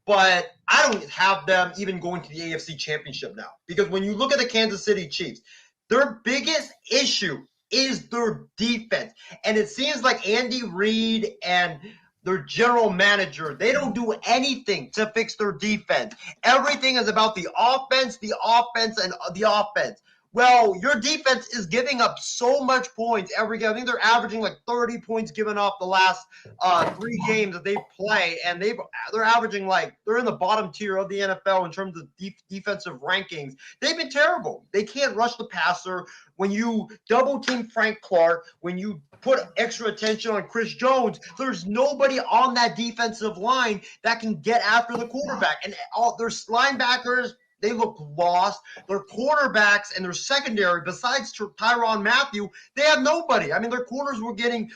B: But I don't have them even going to the AFC Championship now. Because when you look at the Kansas City Chiefs, their biggest issue is their defense. And it seems like Andy Reid and their general manager, they don't do anything to fix their defense. Everything is about the offense, and the offense. Well, your defense is giving up so much points every game. I think they're averaging like 30 points given up the last 3 games that they play, and they're averaging they're in the bottom tier of the NFL in terms of defensive rankings. They've been terrible. They can't rush the passer. When you double team Frank Clark, when you put extra attention on Chris Jones, there's nobody on that defensive line that can get after the quarterback. And all their linebackers, they look lost. Their quarterbacks and their secondary, besides Tyrann Mathieu, they have nobody. I mean, their corners were getting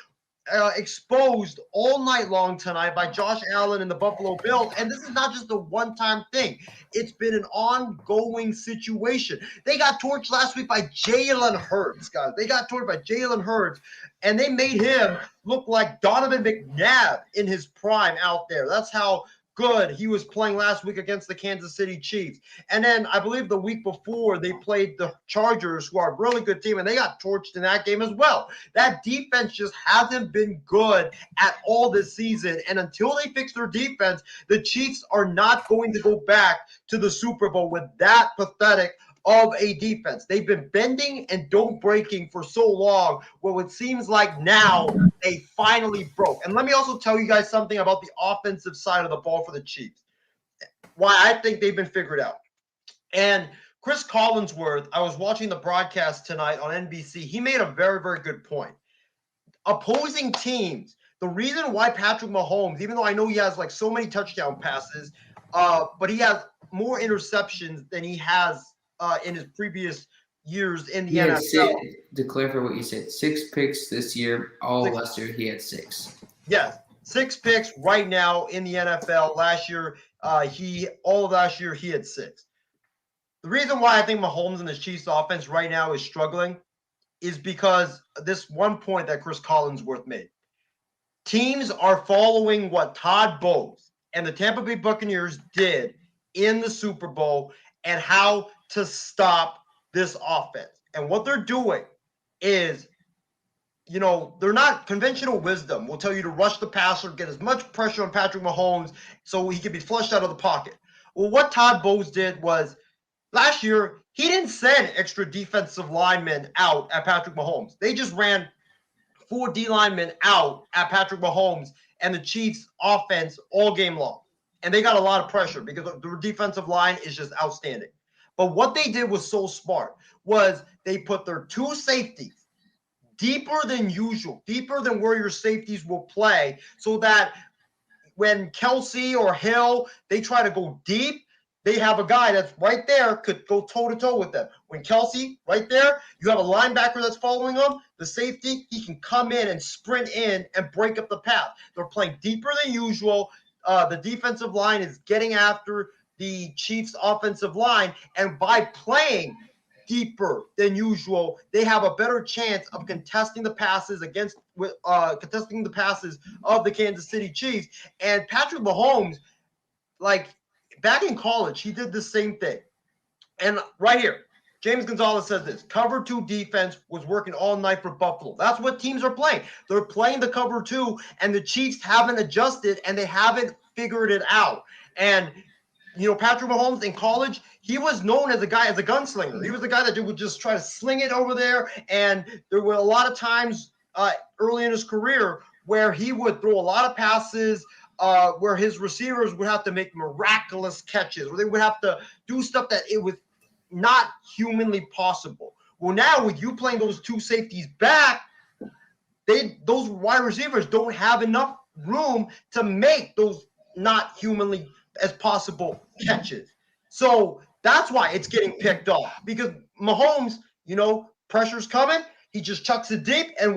B: exposed all night long tonight by Josh Allen and the Buffalo Bills. And this is not just a one-time thing. It's been an ongoing situation. They got torched last week by Jalen Hurts, guys. They got torched by Jalen Hurts, and they made him look like Donovan McNabb in his prime out there. That's how good he was playing last week against the Kansas City Chiefs. And then I believe the week before they played the Chargers, who are a really good team, and they got torched in that game as well. That defense just hasn't been good at all this season. And until they fix their defense, the Chiefs are not going to go back to the Super Bowl with that pathetic of a defense. They've been bending and don't breaking for so long. Well, it seems like now they finally broke. And let me also tell you guys something about the offensive side of the ball for the Chiefs. Why I think they've been figured out. And Chris Collinsworth, I was watching the broadcast tonight on NBC. He made a very, very good point. Opposing teams, the reason why Patrick Mahomes, even though I know he has so many touchdown passes, but he has more interceptions than he has in his previous years in the NFL.
C: To clarify what you said, 6 picks this year. All last year he had 6.
B: Yes, 6 picks right now in the NFL. Last year, all of last year he had 6. The reason why I think Mahomes and the Chiefs offense right now is struggling is because this one point that Chris Collinsworth made. Teams are following what Todd Bowles and the Tampa Bay Buccaneers did in the Super Bowl and how to stop this offense. And what they're doing is, they're not conventional wisdom will tell you to rush the passer, get as much pressure on Patrick Mahomes so he can be flushed out of the pocket. Well, what Todd Bowles did was last year, he didn't send extra defensive linemen out at Patrick Mahomes. They just ran 4 D linemen out at Patrick Mahomes and the Chiefs offense all game long. And they got a lot of pressure because the defensive line is just outstanding. But what they did was so smart was they put their 2 safeties deeper than usual, deeper than where your safeties will play, so that when Kelsey or Hill, they try to go deep, they have a guy that's right there, could go toe-to-toe with them. When Kelsey, right there, you have a linebacker that's following him, the safety, he can come in and sprint in and break up the path. They're playing deeper than usual. The defensive line is getting after the Chiefs' offensive line, and by playing deeper than usual, they have a better chance of contesting the passes contesting the passes of the Kansas City Chiefs. And Patrick Mahomes, like back in college, he did the same thing. And right here, James Gonzalez says this: cover 2 defense was working all night for Buffalo. That's what teams are playing. They're playing the cover 2, and the Chiefs haven't adjusted and they haven't figured it out. And Patrick Mahomes in college, he was known as a gunslinger. He was the guy that would just try to sling it over there. And there were a lot of times early in his career where he would throw a lot of passes where his receivers would have to make miraculous catches, where they would have to do stuff that it was not humanly possible. Well, now with you playing those 2 safeties back, those wide receivers don't have enough room to make those not humanly as possible catches. So that's why it's getting picked off, because Mahomes, pressure's coming. He just chucks it deep, and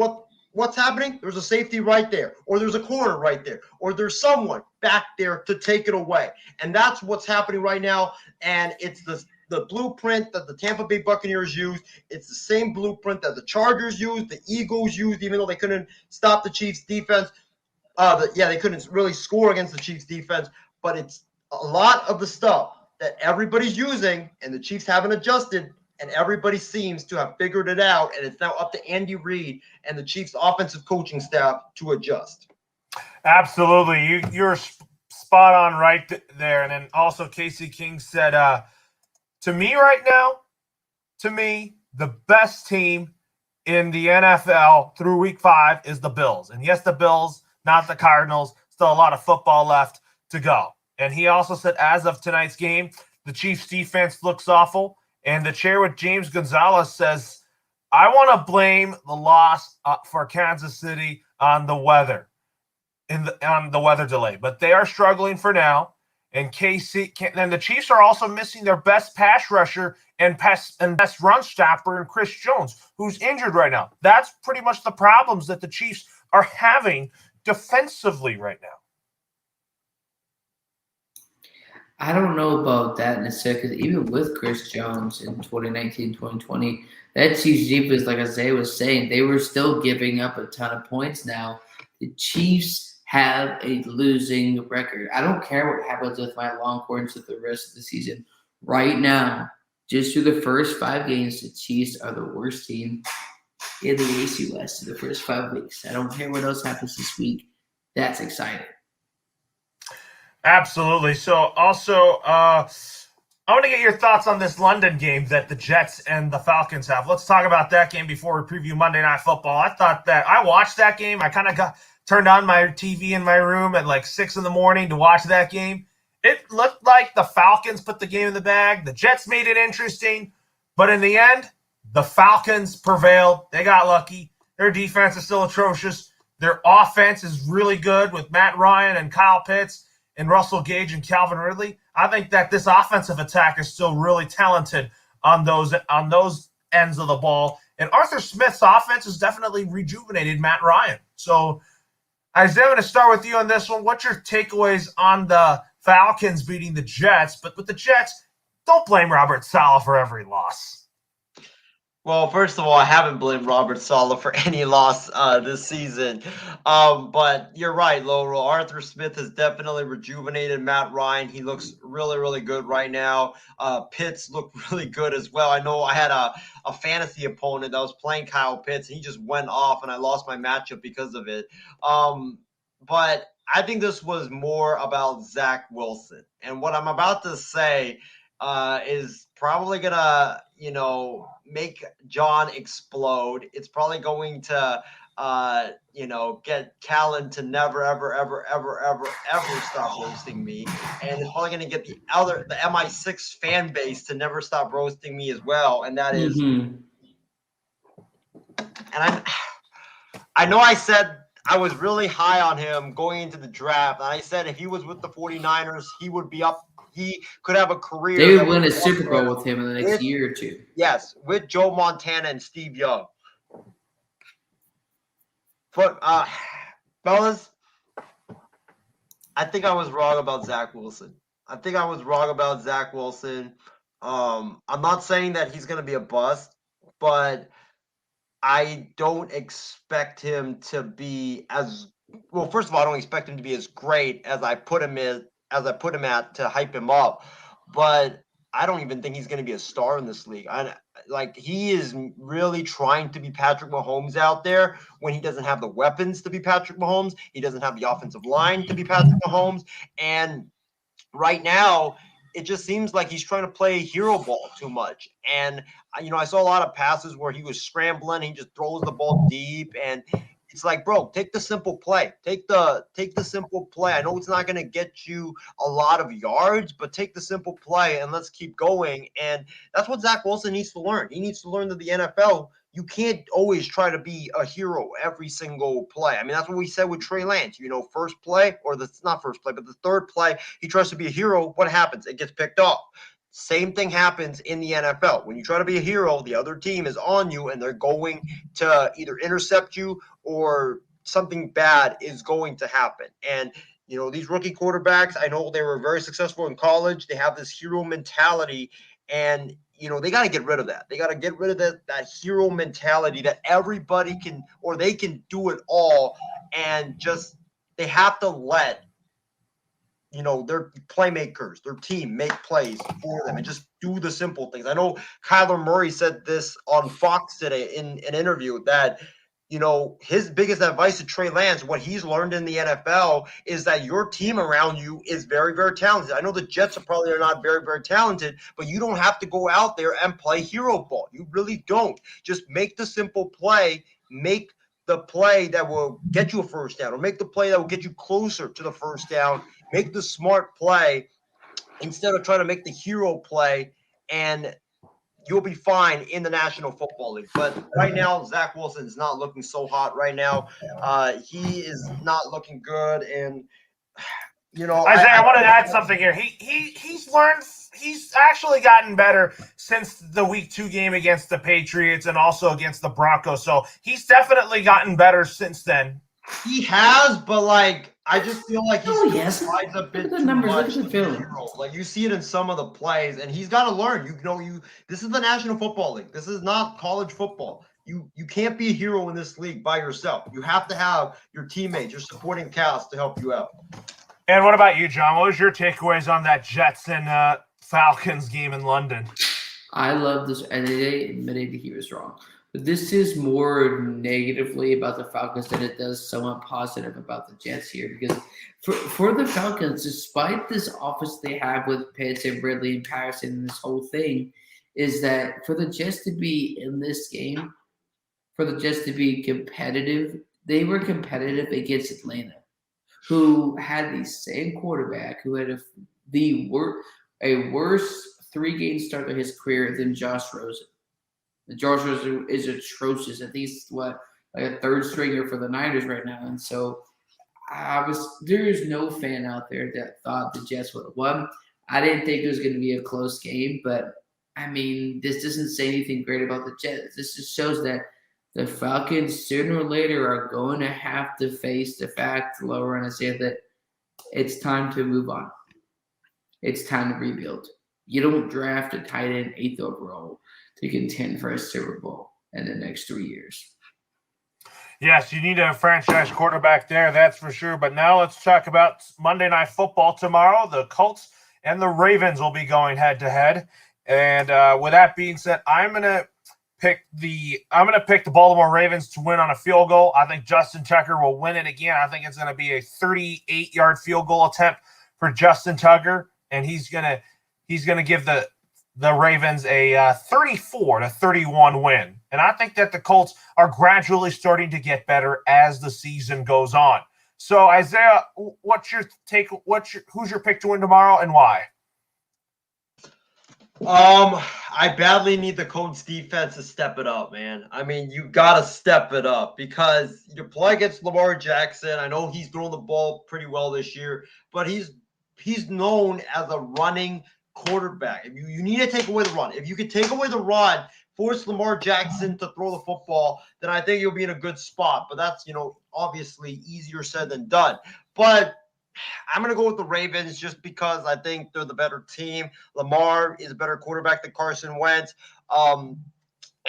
B: what's happening? There's a safety right there, or there's a corner right there, or there's someone back there to take it away. And that's what's happening right now. And it's the blueprint that the Tampa Bay Buccaneers used. It's the same blueprint that the Chargers used, the Eagles used, even though they couldn't stop the Chiefs' defense. They couldn't really score against the Chiefs' defense, but it's a lot of the stuff that everybody's using, and the Chiefs haven't adjusted, and everybody seems to have figured it out, and it's now up to Andy Reid and the Chiefs' offensive coaching staff to adjust.
A: Absolutely. You're spot on right there. And then also Casey King said, to me right now, the best team in the NFL through week 5 is the Bills. And yes, the Bills, not the Cardinals. Still a lot of football left to go. And he also said, as of tonight's game, the Chiefs' defense looks awful. And the chair with James Gonzalez says, I want to blame the loss for Kansas City on the weather, on the weather delay. But they are struggling for now. And the Chiefs are also missing their best pass rusher and best run stopper in Chris Jones, who's injured right now. That's pretty much the problems that the Chiefs are having defensively right now.
C: I don't know about that necessarily, because even with Chris Jones in 2019, 2020, that Chiefs defense, like Isaiah was saying, they were still giving up a ton of points now. The Chiefs have a losing record. I don't care what happens with my Longhorns with the rest of the season. Right now, just through the first 5 games, the Chiefs are the worst team in the AFC West through the first 5 weeks. I don't care what else happens this week. That's exciting.
A: Absolutely. So also, I want to get your thoughts on this London game that the Jets and the Falcons have. Let's talk about that game before we preview Monday Night Football. I watched that game. I kind of turned on my TV in my room at like 6 in the morning to watch that game. It looked like the Falcons put the game in the bag. The Jets made it interesting. But in the end, the Falcons prevailed. They got lucky. Their defense is still atrocious. Their offense is really good with Matt Ryan and Kyle Pitts and Russell Gage and Calvin Ridley. I think that this offensive attack is still really talented on those ends of the ball. And Arthur Smith's offense has definitely rejuvenated Matt Ryan. So, Isaiah, I'm going to start with you on this one. What's your takeaways on the Falcons beating the Jets? But with the Jets, don't blame Robert Saleh for every loss.
B: Well, first of all, I haven't blamed Robert Saleh for any loss this season. But you're right, Laurel. Arthur Smith has definitely rejuvenated Matt Ryan. He looks really, really good right now. Pitts looked really good as well. I know I had a fantasy opponent that was playing Kyle Pitts, and he just went off, and I lost my matchup because of it. But I think this was more about Zach Wilson. And what I'm about to say is probably going to, make John explode. It's probably going to, get Callan to never, ever, ever, ever, ever, ever stop roasting me. And it's probably going to get the MI6 fan base to never stop roasting me as well. And that is, and I know I said I was really high on him going into the draft. And I said if he was with the 49ers, he would be up He could have a career.
C: They
B: that
C: would win a
B: was up
C: Super
B: there.
C: Bowl with him in the next
B: With-
C: year or two.
B: Yes, with Joe Montana and Steve Young. But fellas, I think I was wrong about Zach Wilson. I'm not saying that he's going to be a bust, but I don't expect him to be as well. First of all, I don't expect him to be as great as I put him at to hype him up. But I don't even think he's going to be a star in this league. He is really trying to be Patrick Mahomes out there when he doesn't have the weapons to be Patrick Mahomes. He doesn't have the offensive line to be Patrick Mahomes. And right now, it just seems like he's trying to play hero ball too much. And, I saw a lot of passes where he was scrambling. He just throws the ball deep. And it's like, bro, take the simple play. Take the simple play. I know it's not going to get you a lot of yards, but take the simple play and let's keep going. And that's what Zach Wilson needs to learn. He needs to learn that the NFL, you can't always try to be a hero every single play. I mean, that's what we said with Trey Lance. First play, or not first play, but the third play, he tries to be a hero. What happens? It gets picked off. Same thing happens in the NFL. When you try to be a hero, the other team is on you and they're going to either intercept you or something bad is going to happen. And, these rookie quarterbacks, I know they were very successful in college. They have this hero mentality and, they got to get rid of that. They got to get rid of that hero mentality that everybody can, or they can do it all. And just, they have to let their playmakers, their team make plays for them and just do the simple things. I know Kyler Murray said this on Fox today in an interview that, his biggest advice to Trey Lance, what he's learned in the NFL is that your team around you is very, very talented. I know the Jets are probably not very, very talented, but you don't have to go out there and play hero ball. You really don't. Just make the simple play, make the play that will get you a first down, or make the play that will get you closer to the first down. Make the smart play instead of trying to make the hero play, and you'll be fine in the National Football League. But right now, Zach Wilson is not looking so hot right now. He is not looking good. And,
A: Isaiah, I want to add something here. He's learned. He's actually gotten better since the Week 2 game against the Patriots and also against the Broncos. So he's definitely gotten better since then.
B: He has, but I just feel like
C: Yes.
B: tries a bit
C: Look at the
B: too
C: numbers.
B: much.
C: Look at the film.
B: Like you see it in some of the plays, and he's got to learn. This is the National Football League. This is not college football. You can't be a hero in this league by yourself. You have to have your teammates, your supporting cast to help you out.
A: And what about you, John? What was your takeaways on that Jets and Falcons game in London?
C: I love this, and they admitted he was wrong. But this is more negatively about the Falcons than it does somewhat positive about the Jets here. Because for the Falcons, despite this offense they have with Pitts and Ridley and Patterson and this whole thing, is that for the Jets to be in this game, for the Jets to be competitive, they were competitive against Atlanta, who had the same quarterback, who had a worse 3-game start of his career than Josh Rosen. Josh Rosen is atrocious. I think he's a third stringer for the Niners right now. And so there is no fan out there that thought the Jets would have won. I didn't think it was going to be a close game, but I mean, this doesn't say anything great about the Jets. This just shows that the Falcons sooner or later are going to have to face the fact, Laura and Isaiah, that it's time to move on. It's time to rebuild. You don't draft a tight end 8th overall to contend for a Super Bowl in the next 3 years.
A: Yes, you need a franchise quarterback there, that's for sure. But now let's talk about Monday Night Football tomorrow. The Colts and the Ravens will be going head-to-head. And with that being said, I'm gonna pick the Baltimore Ravens to win on a field goal. I think Justin Tucker will win it again. I think it's going to be a 38-yard field goal attempt for Justin Tucker, and he's gonna give the Ravens a 34-31 win. And I think that the Colts are gradually starting to get better as the season goes on. So Isaiah, what's your take? Who's your pick to win tomorrow and why?
B: I badly need the Colts defense to step it up, man. I mean, you got to step it up because you play against Lamar Jackson. I know he's throwing the ball pretty well this year, but he's he's known as a running quarterback. If you need to take away the run. If you can take away the run, force Lamar Jackson to throw the football, then I think you'll be in a good spot. But that's, obviously easier said than done. But I'm going to go with the Ravens just because I think they're the better team. Lamar is a better quarterback than Carson Wentz.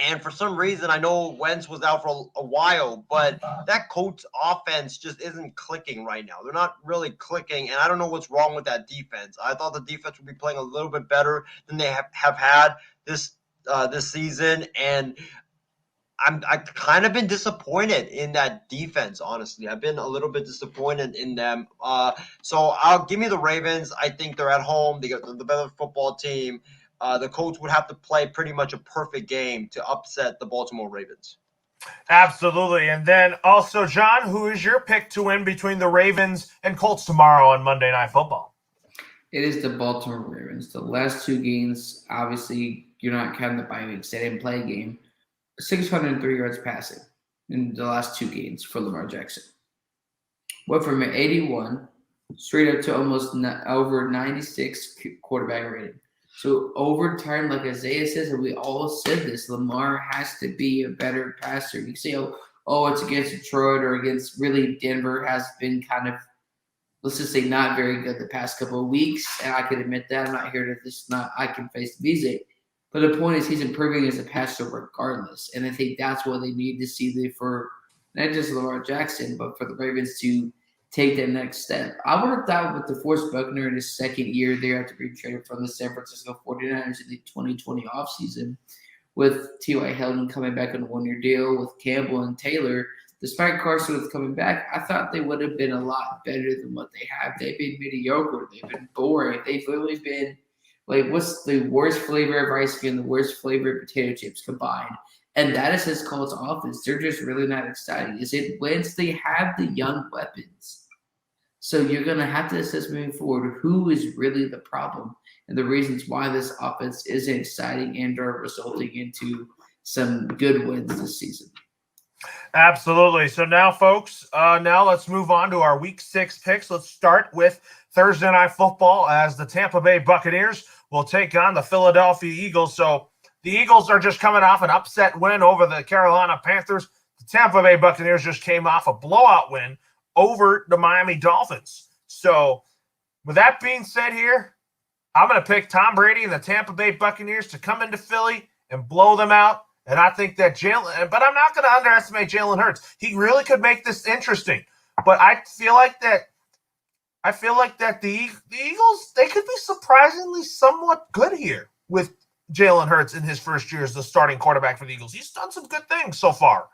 B: And for some reason, I know Wentz was out for a while, but that Colts offense just isn't clicking right now. They're not really clicking, and I don't know what's wrong with that defense. I thought the defense would be playing a little bit better than they have had this season, and I've kind of been disappointed in that defense, honestly. I've been a little bit disappointed in them. So I'll give me the Ravens. I think they're at home. They got the better football team. The Colts would have to play pretty much a perfect game to upset the Baltimore Ravens.
A: Absolutely. And then also, John, who is your pick to win between the Ravens and Colts tomorrow on Monday Night Football?
C: It is the Baltimore Ravens. The last two games, obviously, you're not counting the bye weeks. They didn't play a game. 603 yards passing in the last two games for Lamar Jackson. Went from an 81 straight up to almost over 96 quarterback rating. So over time, like Isaiah says, and we all said this, Lamar has to be a better passer. You say, oh, it's against Detroit or against really Denver has been kind of, let's just say, not very good the past couple of weeks. And I can admit that. I'm not here to I can face the Visa. But the point is he's improving as a passer regardless. And I think that's what they need to see for not just Lamar Jackson, but for the Ravens to take that next step. I would have thought with DeForest Buckner in his second year there after being traded from the San Francisco 49ers in the 2020 offseason, with T.Y. Hilton coming back on a one-year deal, with Campbell and Taylor, despite Carson Wentz coming back, I thought they would have been a lot better than what they have. They've been mediocre. They've been boring. They've literally been like, what's the worst flavor of ice cream, the worst flavor of potato chips combined? And that is his Colts offense. They're just really not exciting. Is it Wentz? They have the young weapons. So you're going to have to assess moving forward who is really the problem and the reasons why this offense isn't exciting and are resulting into some good wins this season.
A: Absolutely. So now, folks, now let's move on to our Week 6 picks. Let's start with Thursday Night Football as the Tampa Bay Buccaneers will take on the Philadelphia Eagles. So the Eagles are just coming off an upset win over the Carolina Panthers. The Tampa Bay Buccaneers just came off a blowout win over the Miami Dolphins. So with that being said here, I'm going to pick Tom Brady and the Tampa Bay Buccaneers to come into Philly and blow them out. And I think that but I'm not going to underestimate Jalen Hurts. He really could make this interesting. But I feel like that the Eagles, they could be surprisingly somewhat good here with Jalen Hurts in his first year as the starting quarterback for the Eagles. He's done some good things so far.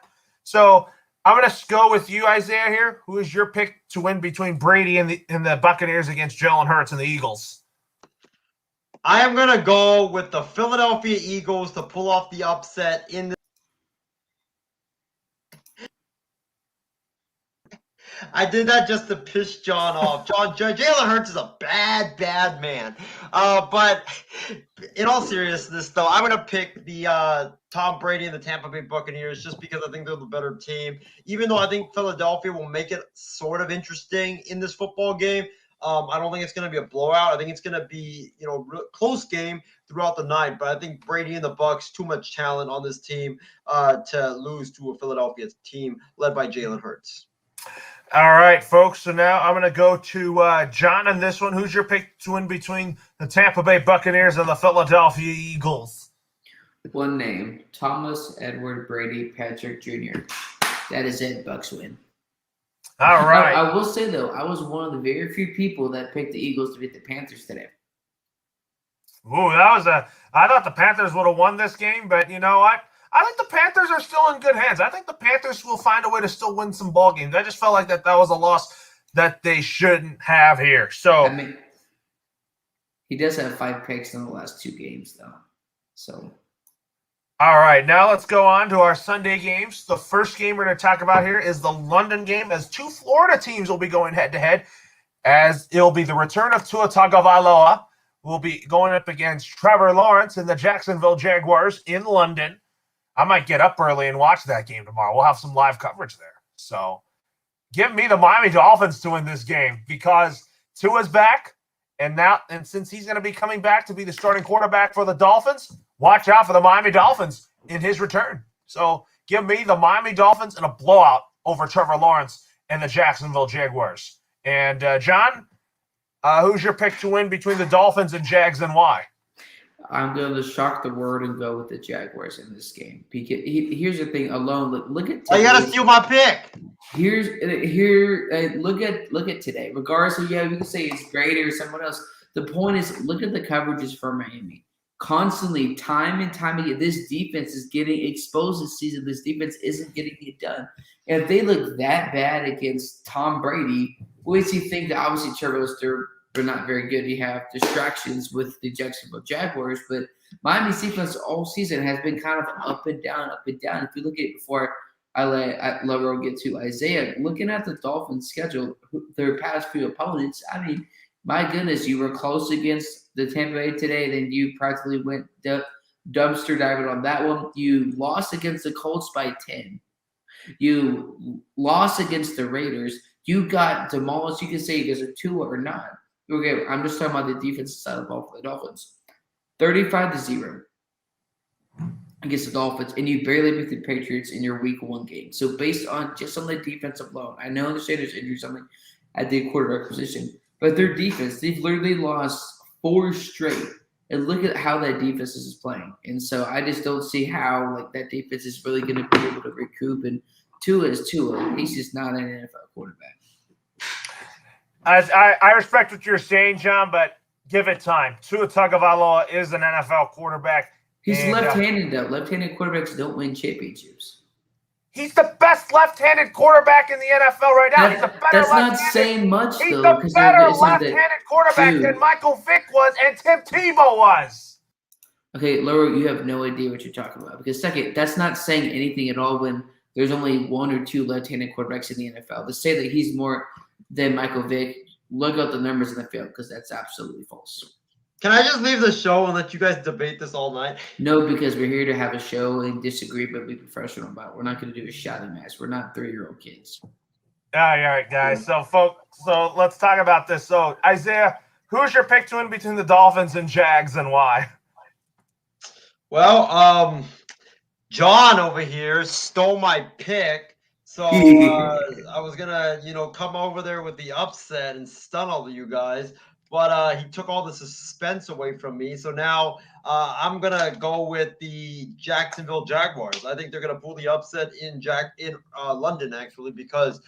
A: So I'm going to go with you, Isaiah, here. Who is your pick to win between Brady and the Buccaneers against Jalen Hurts and the Eagles?
B: I am going to go with the Philadelphia Eagles to pull off the upset in the I did that just to piss John off. Jalen Hurts is a bad man. But in all seriousness, though, I'm going to pick the Tom Brady and the Tampa Bay Buccaneers just because I think they're the better team. Even though I think Philadelphia will make it sort of interesting in this football game, I don't think it's going to be a blowout. I think it's going to be, close game throughout the night. But I think Brady and the Bucs, too much talent on this team to lose to a Philadelphia team led by Jalen Hurts.
A: All right, folks. So now I'm going to go to John on this one. Who's your pick to win between the Tampa Bay Buccaneers and the Philadelphia Eagles?
C: One name: Thomas Edward Brady Patrick Jr. That is it. Bucs win.
A: All right.
C: I will say, though, I was one of the very few people that picked the Eagles to beat the Panthers today.
A: Ooh, I thought the Panthers would have won this game, but you know what? I think the Panthers are still in good hands. I think the Panthers will find a way to still win some ball games. I just felt like that was a loss that they shouldn't have here. So
C: I mean, he does have 5 picks in the last 2 games, though. So.
A: All right, now let's go on to our Sunday games. The first game we're going to talk about here is the London game, as 2 Florida teams will be going head-to-head, as it'll be the return of Tua Tagovailoa, who will be going up against Trevor Lawrence and the Jacksonville Jaguars in London. I might get up early and watch that game tomorrow. We'll have some live coverage there. So give me the Miami Dolphins to win this game because Tua's back, And since he's going to be coming back to be the starting quarterback for the Dolphins, watch out for the Miami Dolphins in his return. So give me the Miami Dolphins in a blowout over Trevor Lawrence and the Jacksonville Jaguars. And John, who's your pick to win between the Dolphins and Jags, and why?
C: I'm going to shock the world and go with the Jaguars in this game. Because here's the thing. Alone, look at.
B: Oh, you gotta steal my pick.
C: Look at today. Regardless of, we can say it's great or someone else. The point is, look at the coverages for Miami. Constantly, time and time again, this defense is getting exposed this season. This defense isn't getting it done. And if they look that bad against Tom Brady, which you think that obviously Trevor's they're not very good. You have distractions with the Jacksonville Jaguars, but Miami's defense all season has been kind of up and down, up and down. If you look at it before I let Lovero get to Isaiah, looking at the Dolphins' schedule, their past few opponents, I mean, my goodness, you were close against the Tampa Bay today, then you practically went dumpster diving on that one. You lost against the Colts by 10. You lost against the Raiders. You got demolished. You can say you guys are 2 or not. Okay, I'm just talking about the defensive side of the ball for the Dolphins. 35-0 against the Dolphins, and you barely beat the Patriots in your Week 1 game. So based on just on the defense alone, I know there's injuries something at the quarterback position, but their defense, they've literally lost 4 straight. And look at how that defense is playing. And so I just don't see how that defense is really going to be able to recoup. And Tua is Tua. He's just not an NFL quarterback.
A: I respect what you're saying, John, but give it time. Tua Tagovailoa is an NFL quarterback.
C: He's left-handed, though. Left-handed quarterbacks don't win championships.
A: He's the best left-handed quarterback in the NFL right now.
C: That's not saying much,
A: he's
C: though.
A: He's a better left-handed quarterback than Michael Vick was and Tim Tebow was.
C: Okay, Laura, you have no idea what you're talking about. Because second, that's not saying anything at all when there's only 1 or 2 left-handed quarterbacks in the NFL. To say that he's more than Michael Vick, look up the numbers in the field because that's absolutely false.
B: Can I just leave the show and let you guys debate this all night?
C: No, because we're here to have a show and disagree, but be professional about it. We're not going to do a shouting match. We're not 3-year-old kids.
A: All right, guys. So let's talk about this. So, Isaiah, who's your pick to win between the Dolphins and Jags, and why?
B: Well, John over here stole my pick. So I was going to, come over there with the upset and stun all of you guys. But he took all the suspense away from me. So now I'm going to go with the Jacksonville Jaguars. I think they're going to pull the upset in London, actually, because,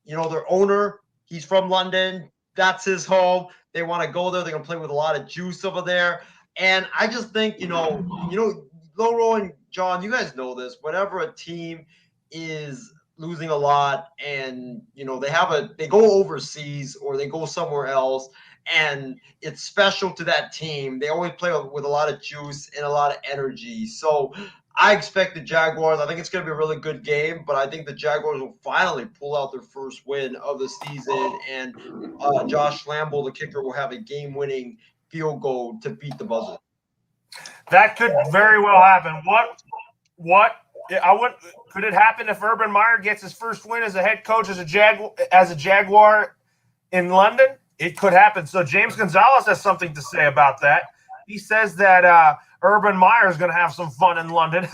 B: their owner, he's from London. That's his home. They want to go there. They're going to play with a lot of juice over there. And I just think, Loro and John, you guys know this. Whenever a team is losing a lot and, they go overseas or they go somewhere else, and it's special to that team. They always play with a lot of juice and a lot of energy. So I expect the Jaguars. I think it's going to be a really good game, but I think the Jaguars will finally pull out their first win of the season, and Josh Lambo, the kicker, will have a game-winning field goal to beat the buzzer.
A: That could very well happen. Could it happen if Urban Meyer gets his first win as a head coach as a Jaguar in London? It could happen. So James Gonzalez has something to say about that. He says that Urban Meyer is going to have some fun in London.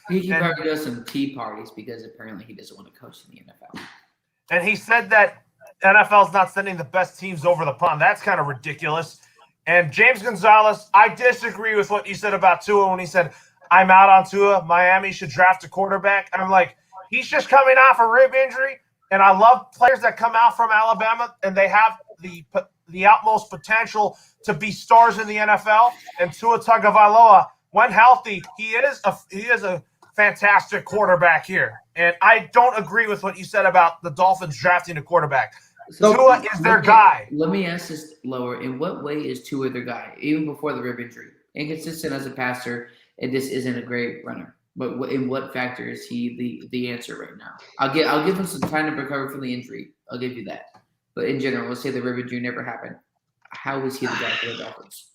C: He can probably go some tea parties because apparently he doesn't want to coach in the NFL.
A: And he said that NFL's not sending the best teams over the pond. That's kind of ridiculous. And James Gonzalez, I disagree with what you said about Tua when he said, I'm out on Tua. Miami should draft a quarterback. And I'm like, he's just coming off a rib injury. And I love players that come out from Alabama and they have the utmost potential to be stars in the NFL. And Tua Tagovailoa, when healthy, he is a fantastic quarterback here. And I don't agree with what you said about the Dolphins drafting a quarterback.
C: So
A: Tua is their guy.
C: Let me ask this, Lower. In what way is Tua their guy, even before the rib injury? Inconsistent as a passer, and just isn't a great runner. But in what factor is he the answer right now? I'll give him some time to recover from the injury. I'll give you that. But in general, let's say the rib injury never happened. How is he the guy for the Dolphins?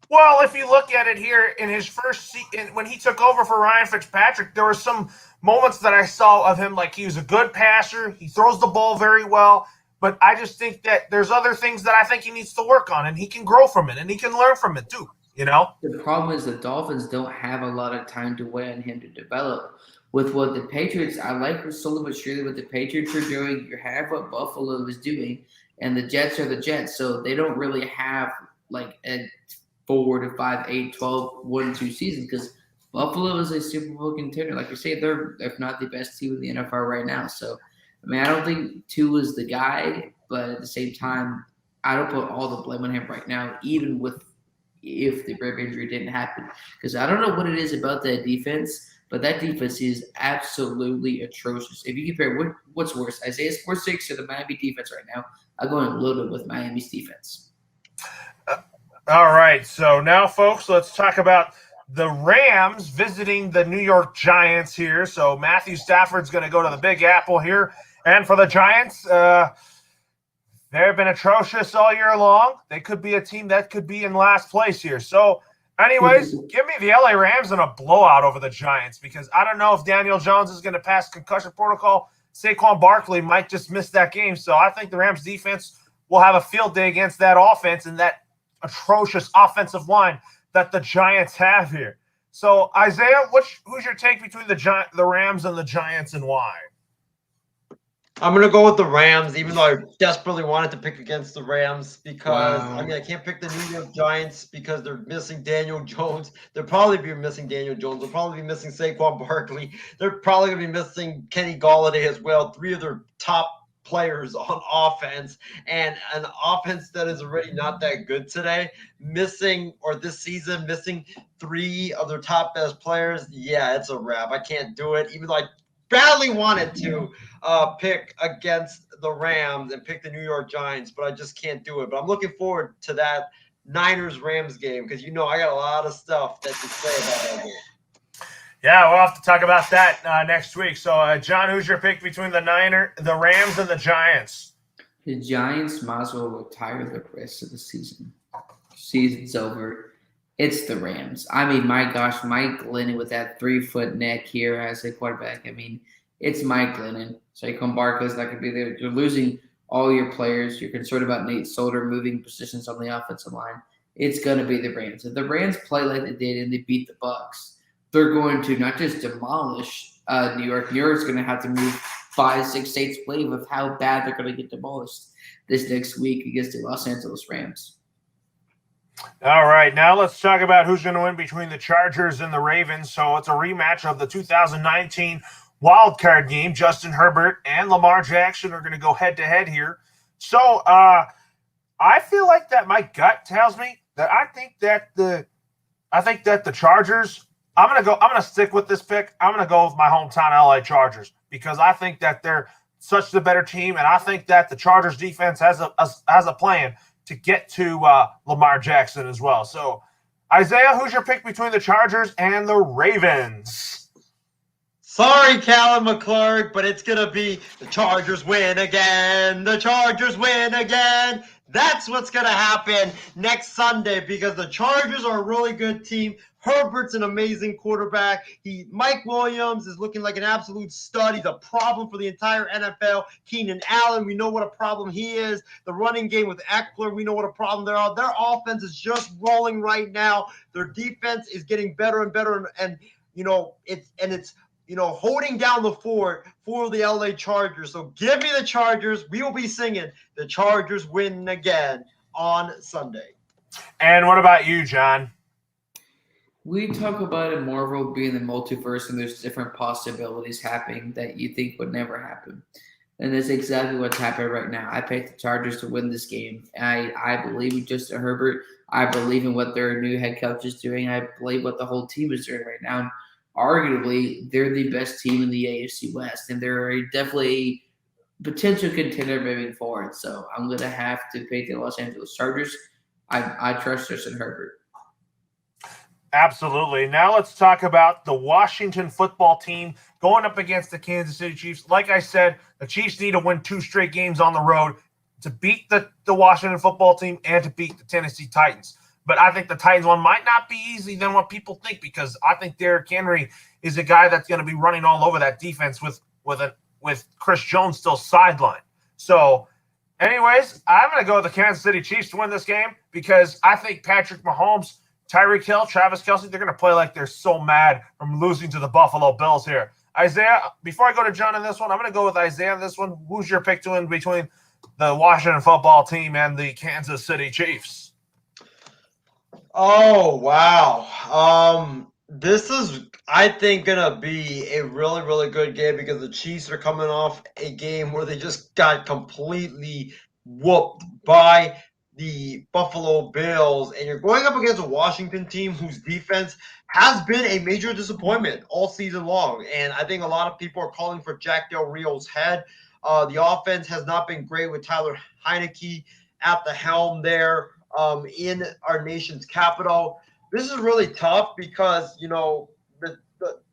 A: Well, if you look at it here in his first season, when he took over for Ryan Fitzpatrick, there were some moments that I saw of him like he was a good passer. He throws the ball very well, But I just think that there's other things that I think he needs to work on, and he can grow from it, and he can learn from it too.
C: The problem is the Dolphins don't have a lot of time to wait on him to develop. With what the Patriots, I like slowly but surely what the Patriots are doing. You have what Buffalo is doing, and the Jets are the Jets, so they don't really have like a 4 to 5, 8, 12, 1-2 seasons because Buffalo is a Super Bowl contender. Like you say, they're if not the best team in the NFL right now. So, I mean, I don't think Tua is the guy, but at the same time, I don't put all the blame on him right now, even if the rib injury didn't happen. Because I don't know what it is about that defense, but that defense is absolutely atrocious. If you compare what's worse, Isaiah Sport 6 or the Miami defense right now, I'm going a little bit with Miami's defense.
A: All right, so now, folks, let's talk about the Rams visiting the New York Giants here. So Matthew Stafford's going to go to the Big Apple here. And for the Giants, they've been atrocious all year long. They could be a team that could be in last place here. So, anyways, give me the LA Rams in a blowout over the Giants because I don't know if Daniel Jones is going to pass concussion protocol. Saquon Barkley might just miss that game. So I think the Rams defense will have a field day against that offense and that atrocious offensive line that the Giants have here. So, Isaiah, who's your take between the Rams and the Giants and why?
B: I'm going to go with the Rams, even though I desperately wanted to pick against the Rams because, I can't pick the New York Giants because they're missing Daniel Jones. They'll probably be missing Daniel Jones. They'll probably be missing Saquon Barkley. They're probably going to be missing Kenny Golladay as well, 3 of their top players on offense, and an offense that is already not that good today, missing 3 of their top best players. Yeah, it's a wrap. I can't do it, even though I badly wanted to pick against the Rams and pick the New York Giants, but I just can't do it. But I'm looking forward to that Niners-Rams game because, I got a lot of stuff that to say about that game.
A: Yeah, we'll have to talk about that next week. So, John, who's your pick between the Rams and the Giants?
C: The Giants might as well retire the rest of the season. Season's over. It's the Rams. I mean, my gosh, Mike Glennon with that 3-foot neck here as a quarterback. I mean, it's Mike Glennon. Saquon Barkley's not going to be there. You're losing all your players. You're concerned about Nate Solder moving positions on the offensive line. It's going to be the Rams. If the Rams play like they did and they beat the Bucs, they're going to not just demolish New York. New York's going to have to move 5, 6 states away with how bad they're going to get demolished this next week against the Los Angeles Rams.
A: All right, now let's talk about who's going to win between the Chargers and the Ravens. So it's a rematch of the 2019 wild card game. Justin Herbert and Lamar Jackson are going to go head-to-head here. So I feel like that my gut tells me that I think that the Chargers – I'm going to stick with this pick. I'm going to go with my hometown LA Chargers because I think that they're such the better team, and I think that the Chargers defense has a plan to get to Lamar Jackson as well. So, Isaiah, who's your pick between the Chargers and the Ravens?
B: Sorry, Callum McClurg, but it's going to be the Chargers win again. The Chargers win again. That's what's going to happen next Sunday because the Chargers are a really good team. Herbert's an amazing quarterback. Mike Williams is looking like an absolute stud. He's a problem for the entire NFL. Keenan Allen, we know what a problem he is. The running game with Eckler, we know what a problem there are. Their offense is just rolling right now. Their defense is getting better and better, and it's holding down the fort for the LA Chargers. So give me the Chargers. We will be singing the Chargers win again on Sunday.
A: And what about you, John?
C: We talk about it, Marvel being the multiverse, and there's different possibilities happening that you think would never happen. And that's exactly what's happening right now. I picked the Chargers to win this game. I believe in Justin Herbert. I believe in what their new head coach is doing. I believe what the whole team is doing right now. And arguably, they're the best team in the AFC West, and they're definitely a potential contender moving forward. So I'm going to have to pick the Los Angeles Chargers. I trust Justin Herbert.
A: Absolutely. Now let's talk about the Washington football team going up against the Kansas City Chiefs. Like I said, the Chiefs need to win 2 straight games on the road to beat the Washington football team and to beat the Tennessee Titans. But I think the Titans one might not be easy than what people think because I think Derrick Henry is a guy that's going to be running all over that defense with Chris Jones still sidelined. So, Anyways, I'm going to go with the Kansas City Chiefs to win this game because I think Patrick Mahomes, Tyreek Hill, Travis Kelce, they're going to play like they're so mad from losing to the Buffalo Bills here. Isaiah, before I go to John in this one, I'm going to go with Isaiah in this one. Who's your pick to win between the Washington football team and the Kansas City Chiefs?
B: Oh, wow. This is, I think, going to be a really, really good game because the Chiefs are coming off a game where they just got completely whooped by the Buffalo Bills. And you're going up against a Washington team whose defense has been a major disappointment all season long. And I think a lot of people are calling for Jack Del Rio's head. The offense has not been great with Tyler Heineke at the helm there in our nation's capital. This is really tough because, you know,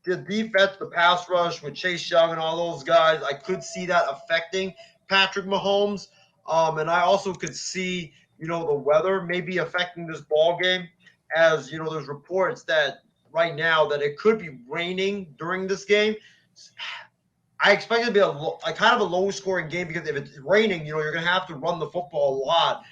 B: the defense, the pass rush with Chase Young and all those guys, I could see that affecting Patrick Mahomes. And I also could see, you know, the weather maybe affecting this ball game, as, you know, there's reports that right now that it could be raining during this game. I expect it to be a kind of a low-scoring game because if it's raining, you know, you're going to have to run the football a lot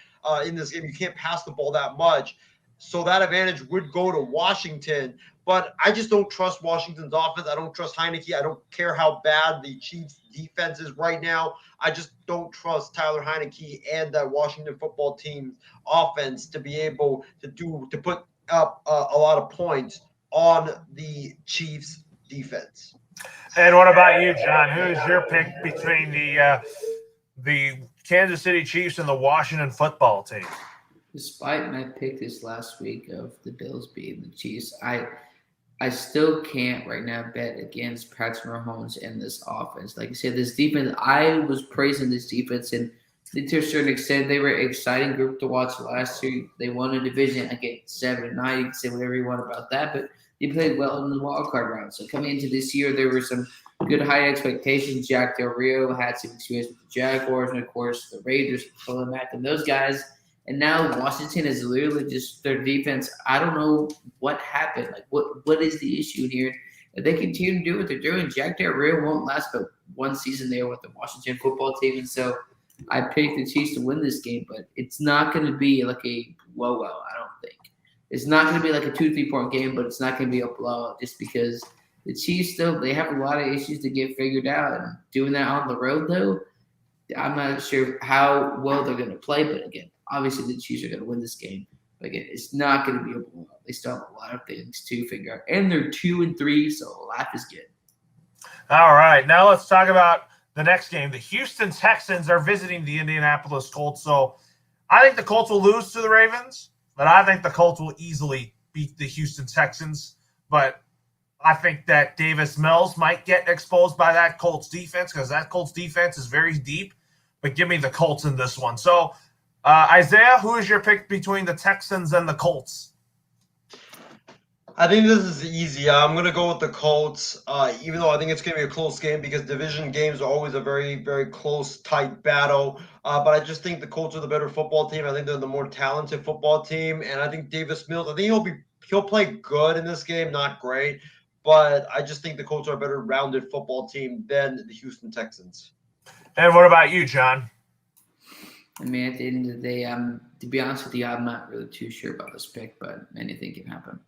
B: in this game. You can't pass the ball that much. So that advantage would go to Washington. But I just don't trust Washington's offense. I don't trust Heineke. I don't care how bad the Chiefs' defense is right now. I just don't trust Tyler Heineke and that Washington football team's offense to be able to put up a lot of points on the Chiefs' defense.
A: And what about you, John? Who's your pick between the Kansas City Chiefs and the Washington football team?
C: Despite my pick this last week of the Bills beating the Chiefs, I still can't right now bet against Patrick Mahomes and this offense. Like I said, this defense, I was praising this defense, and to a certain extent, they were an exciting group to watch last year. They won a division against 7-9. You can say whatever you want about that, but they played well in the wild card round. So coming into this year, there were some good high expectations. Jack Del Rio had some experience with the Jaguars, and of course the Raiders, Khalil Mack, and those guys. And now Washington is literally just their defense. I don't know what happened. Like, what is the issue here? If they continue to do what they're doing, Jack Del Rio won't last but one season there with the Washington football team. And so I picked the Chiefs to win this game, but it's not going to be like a blowout, I don't think. It's not going to be like a 2-3 point game, but it's not going to be a blowout just because the Chiefs still, they have a lot of issues to get figured out. And doing that on the road, though, I'm not sure how well they're going to play. But again, obviously the Chiefs are going to win this game. But again, it's not going to be a blowout. They still have a lot of things to figure out. And they're 2-3, so life is good.
A: All right, now let's talk about the next game. The Houston Texans are visiting the Indianapolis Colts. So I think the Colts will lose to the Ravens, but I think the Colts will easily beat the Houston Texans. But I think that Davis Mills might get exposed by that Colts defense because that Colts defense is very deep. But give me the Colts in this one. So, Isaiah, who is your pick between the Texans and the Colts?
B: I think this is easy. I'm going to go with the Colts, even though I think it's going to be a close game because division games are always a very, very close, tight battle. But I just think the Colts are the better football team. I think they're the more talented football team. And I think Davis Mills, I think he'll play good in this game, not great. But I just think the Colts are a better rounded football team than the Houston Texans.
A: And what about you, John?
C: I mean, at the end of the day, to be honest with you, I'm not really too sure about this pick, but anything can happen.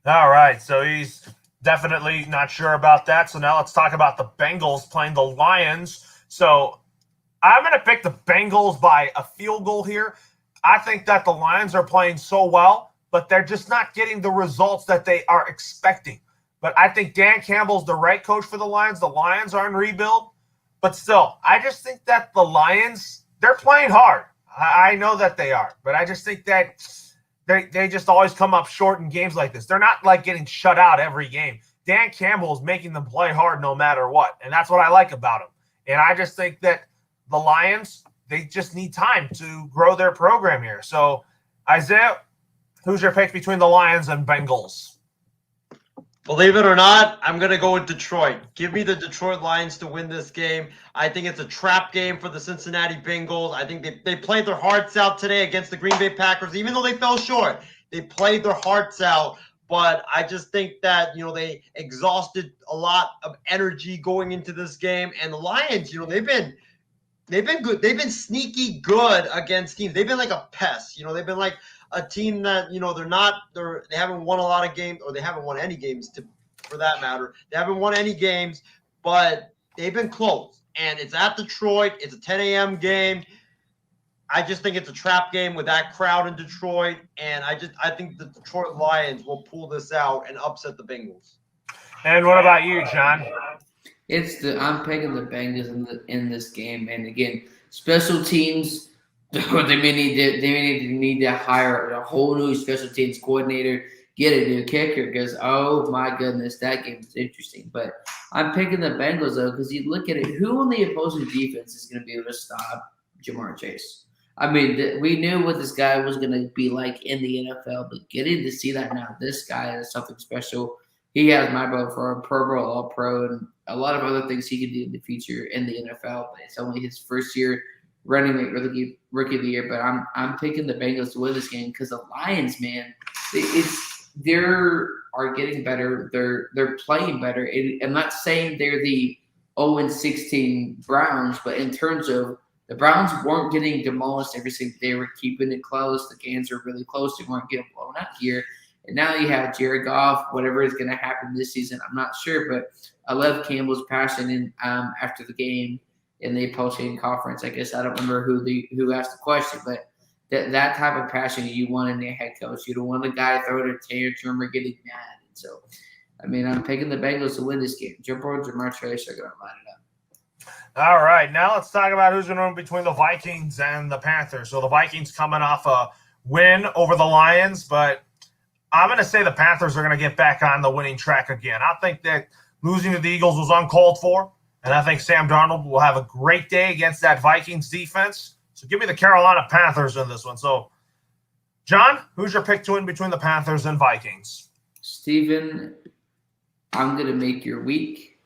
A: All right, so he's definitely not sure about that. So now let's talk about the Bengals playing the Lions. So I'm going to pick the Bengals by a field goal here. I think that the Lions are playing so well, but they're just not getting the results that they are expecting. But I think Dan Campbell's the right coach for the Lions. The Lions are in rebuild. But still, I just think that the Lions, they're playing hard. I know that they are. But I just think that they just always come up short in games like this. They're not like getting shut out every game. Dan Campbell is making them play hard no matter what. And that's what I like about him. And I just think that the Lions, they just need time to grow their program here. So, Isaiah, who's your pick between the Lions and Bengals?
B: Believe it or not, I'm going to go with Detroit. Give me the Detroit Lions to win this game. I think it's a trap game for the Cincinnati Bengals. I think they played their hearts out today against the Green Bay Packers. Even though they fell short, they played their hearts out. But I just think that, they exhausted a lot of energy going into this game. And the Lions, they've been They've been good. They've been sneaky good against teams. They've been like a pest. They've been like a team that, they haven't won a lot of games, or they haven't won any games for that matter. They haven't won any games, but they've been close. And it's at Detroit. It's a 10 a.m. game. I just think it's a trap game with that crowd in Detroit. And I think the Detroit Lions will pull this out and upset the Bengals.
A: And what about you, John?
C: I'm picking the Bengals in this game, and again, special teams. They may need to hire a whole new special teams coordinator, get a new kicker, because oh my goodness, that game is interesting. But I'm picking the Bengals though, because you look at it, who on the opposing defense is going to be able to stop Jamar Chase? I mean, we knew what this guy was going to be like in the NFL, but getting to see that now, this guy is something special. He has my vote for a Pro Bowl All-Pro and a lot of other things he can do in the future in the NFL. But it's only his first year running mate rookie of the year. But I'm picking the Bengals to win this game because the Lions, man, they are getting better. They're playing better. I'm not saying they're the 0-16 Browns, but in terms of the Browns weren't getting demolished every single day. They were keeping it close. The games were really close. They weren't getting blown out here. And now you have Jared Goff. Whatever is going to happen this season, I'm not sure. But I love Campbell's passion after the game in the post-game conference. I guess I don't remember who asked the question, but that type of passion you want in a head coach. You don't want a guy throwing a tantrum or getting mad. And so, I mean, I'm picking the Bengals to win this game. Jumbo and Jamar Chase are going to line it up.
A: All right, now let's talk about who's going to win between the Vikings and the Panthers. So the Vikings coming off a win over the Lions, but I'm going to say the Panthers are going to get back on the winning track again. I think that losing to the Eagles was uncalled for, and I think Sam Darnold will have a great day against that Vikings defense. So give me the Carolina Panthers in this one. So, John, who's your pick to win between the Panthers and Vikings?
C: Steven, I'm going to make your week,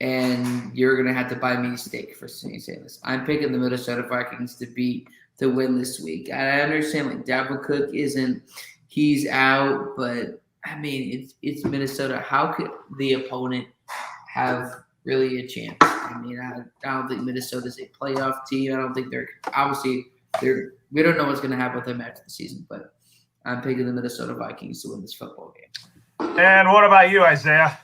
C: and you're going to have to buy me a steak for saying this. I'm picking the Minnesota Vikings to win this week. I understand, like, Dalvin Cook he's out, but, I mean, it's Minnesota. How could the opponent have really a chance? I mean, I don't think Minnesota's a playoff team. I don't think we don't know what's going to happen with them after the season, but I'm picking the Minnesota Vikings to win this football game.
A: And what about you, Isaiah?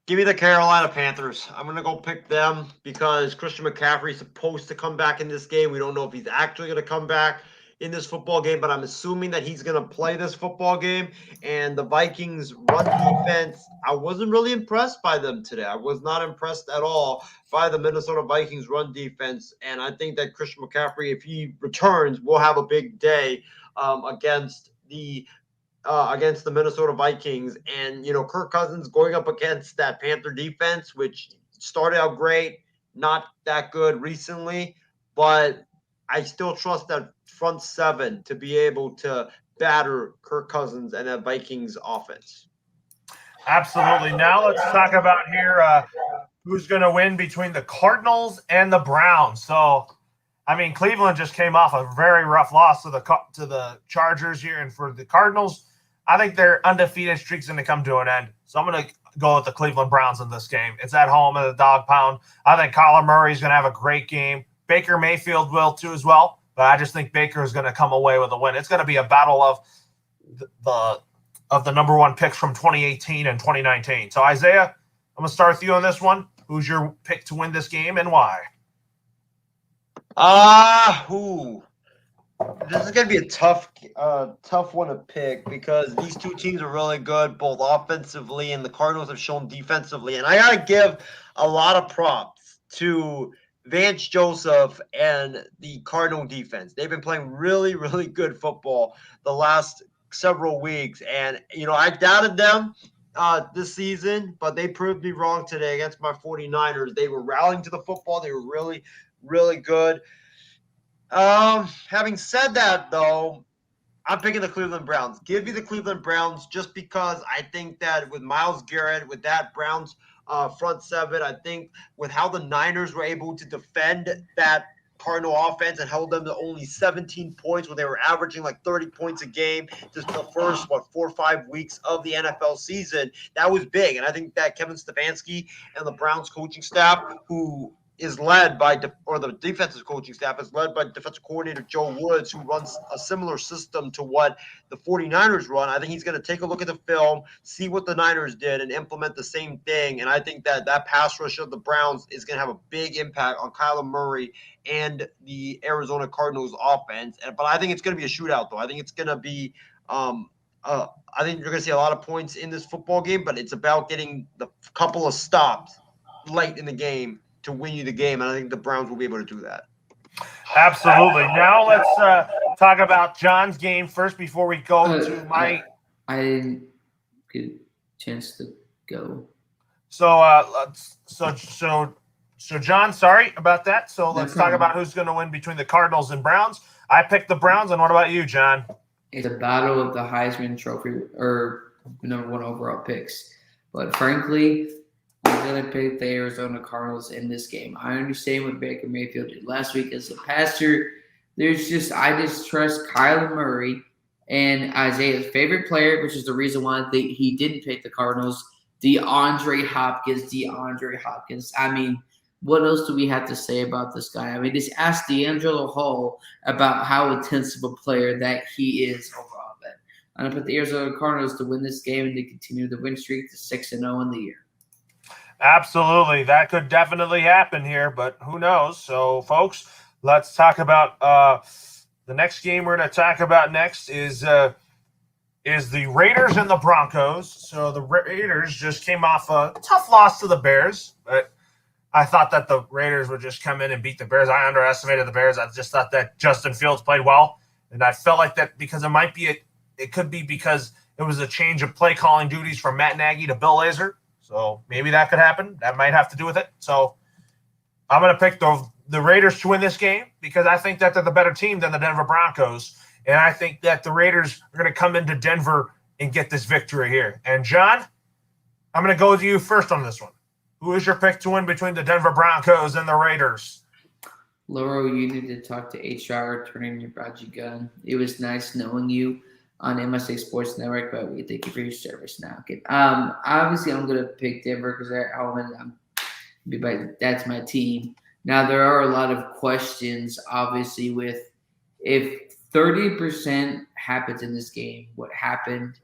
B: Give me the Carolina Panthers. I'm going to go pick them because Christian McCaffrey is supposed to come back in this game. We don't know if he's actually going to come back in this football game, but I'm assuming that he's going to play this football game. And the Vikings run defense, I wasn't really impressed by them today. I was not impressed at all by the Minnesota Vikings run defense. And I think that Christian McCaffrey, if he returns, will have a big day against the Minnesota Vikings. And, Kirk Cousins going up against that Panther defense, which started out great, not that good recently, but I still trust that front seven to be able to batter Kirk Cousins and that Vikings offense.
A: Absolutely. Now let's talk about here who's going to win between the Cardinals and the Browns. So, I mean, Cleveland just came off a very rough loss to the Chargers here, and for the Cardinals, I think their undefeated streak's going to come to an end. So I'm going to go with the Cleveland Browns in this game. It's at home at the Dog Pound. I think Kyler Murray's going to have a great game. Baker Mayfield will too as well, but I just think Baker is going to come away with a win. It's going to be a battle of the number one picks from 2018 and 2019. So, Isaiah, I'm going to start with you on this one. Who's your pick to win this game and why?
B: This is going to be a tough one to pick because these two teams are really good, both offensively, and the Cardinals have shown defensively. And I got to give a lot of props to Vance Joseph and the Cardinal defense. They've been playing really, really good football the last several weeks. And, I doubted them this season, but they proved me wrong today against my 49ers. They were rallying to the football. They were really, really good. Having said that, though, I'm picking the Cleveland Browns. Give me the Cleveland Browns just because I think that with Myles Garrett, with that Browns front seven, I think with how the Niners were able to defend that Cardinal offense and held them to only 17 points when they were averaging like 30 points a game just the first, 4 or 5 weeks of the NFL season, that was big. And I think that Kevin Stefanski and the Browns coaching staff, who is led by the defensive coaching staff is led by defensive coordinator Joe Woods, who runs a similar system to what the 49ers run. I think he's going to take a look at the film, see what the Niners did, and implement the same thing. And I think that pass rush of the Browns is going to have a big impact on Kyler Murray and the Arizona Cardinals offense. But I think it's going to be a shootout, though. I think it's going to be I think you're going to see a lot of points in this football game, but it's about getting the couple of stops late in the game to win you the game, and I think the Browns will be able to do that.
A: Absolutely. Now let's talk about John's game first before we go to my.
C: I didn't get a chance to go.
A: So John, sorry about that. So let's talk about who's going to win between the Cardinals and Browns. I picked the Browns, and what about you, John?
C: It's a battle of the Heisman Trophy or number 1 overall picks, but frankly, I'm going to pick the Arizona Cardinals in this game. I understand what Baker Mayfield did last week as a passer. I just trust Kyler Murray and Isaiah's favorite player, which is the reason why he didn't pick the Cardinals, DeAndre Hopkins. I mean, what else do we have to say about this guy? I mean, just ask D'Angelo Hall about how intense of a player that he is overall. But I'm going to put the Arizona Cardinals to win this game and to continue the win streak to 6-0 in the year.
A: Absolutely. That could definitely happen here, but who knows? So, folks, let's talk about the next game we're going to talk about next is the Raiders and the Broncos. So the Raiders just came off a tough loss to the Bears, but I thought that the Raiders would just come in and beat the Bears. I underestimated the Bears. I just thought that Justin Fields played well, and I felt like that because it could be because it was a change of play calling duties from Matt Nagy to Bill Lazor. So maybe that could happen. That might have to do with it. So I'm going to pick the Raiders to win this game because I think that they're the better team than the Denver Broncos. And I think that the Raiders are going to come into Denver and get this victory here. And, John, I'm going to go with you first on this one. Who is your pick to win between the Denver Broncos and the Raiders?
C: Laurel, you need to talk to HR, turn in your Raji gun. It was nice knowing you on MSA Sports Network, but we thank you for your service now. Okay. Obviously, I'm going to pick Denver because that's my team. Now, there are a lot of questions, obviously, with if 30% happens in this game, what happened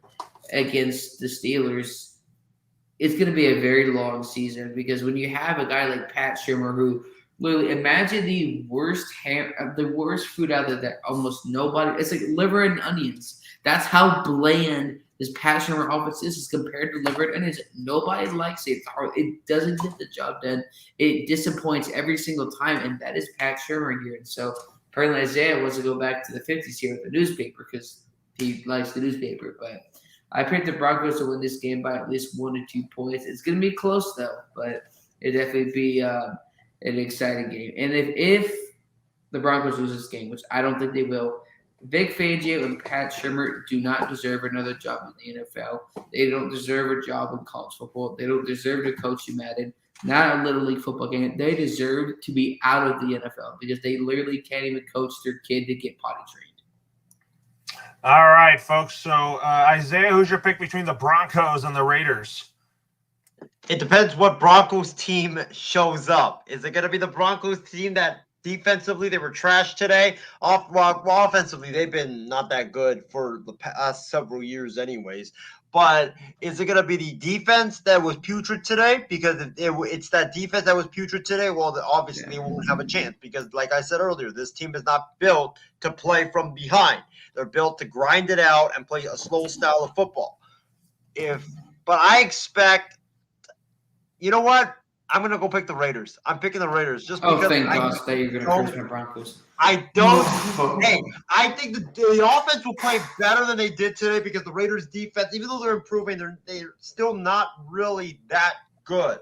C: against the Steelers, it's going to be a very long season because when you have a guy like Pat Shurmur who literally imagine the worst food out there that almost nobody – it's like liver and onions. That's how bland this Pat Shurmur offense is compared to liver and onions. Nobody likes it. It's hard. It doesn't get the job done. It disappoints every single time, and that is Pat Shurmur here. And so apparently Isaiah wants to go back to the 50s here with the newspaper because he likes the newspaper. But I picked the Broncos to win this game by at least 1 to 2 points. It's going to be close, though, but it'll definitely be an exciting game. And if the Broncos lose this game, which I don't think they will, Vic Fangio and Pat Shurmur do not deserve another job in the NFL. They don't deserve a job in college football. They don't deserve to coach in Madden, not a Little League football game. They deserve to be out of the NFL because they literally can't even coach their kid to get potty trained.
A: All right, folks. So, Isaiah, who's your pick between the Broncos and the Raiders?
B: It depends what Broncos team shows up. Is it going to be the Broncos team that defensively they were trash today? Offensively, they've been not that good for the past several years anyways. But is it going to be the defense that was putrid today? Because if it's that defense that was putrid today, well, obviously they won't have a chance. Because like I said earlier, this team is not built to play from behind. They're built to grind it out and play a slow style of football. But I expect, you know what? I'm going to go pick the Raiders. I'm picking the Raiders just because.
C: Thank God that you're going to curse my Broncos.
B: I don't. Hey, I think the offense will play better than they did today because the Raiders' defense, even though they're improving, they're still not really that good.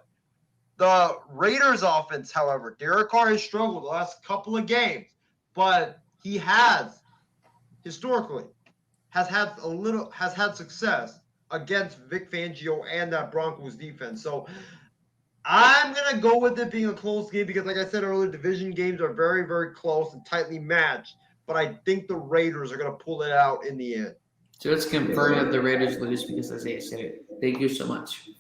B: The Raiders' offense, however, Derek Carr has struggled the last couple of games, but he has historically has had success against Vic Fangio and that Broncos defense. So I'm going to go with it being a close game because, like I said earlier, division games are very, very close and tightly matched. But I think the Raiders are going to pull it out in the end.
C: So let's confirm that the Raiders lose because Isaiah said it. Thank you so much.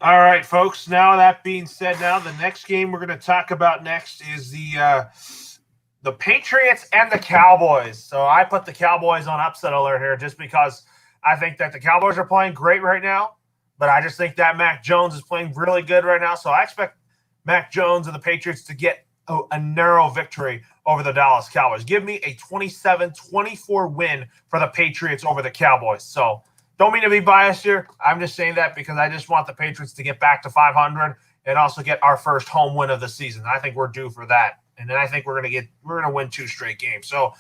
A: All right, folks. Now that being said, now the next game we're going to talk about next is the Patriots and the Cowboys. So I put the Cowboys on upset alert here just because I think that the Cowboys are playing great right now, but I just think that Mac Jones is playing really good right now. So I expect Mac Jones and the Patriots to get a narrow victory over the Dallas Cowboys. Give me a 27-24 win for the Patriots over the Cowboys. So don't mean to be biased here. I'm just saying that because I just want the Patriots to get back to 500 and also get our first home win of the season. I think we're due for that. And then I think we're gonna win 2 straight games. So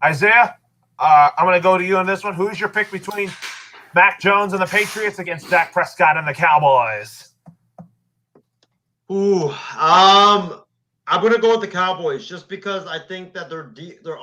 A: Isaiah, I'm gonna go to you on this one. Who's your pick between Mac Jones and the Patriots against Dak Prescott and the Cowboys?
B: Ooh, I'm gonna go with the Cowboys just because I think that their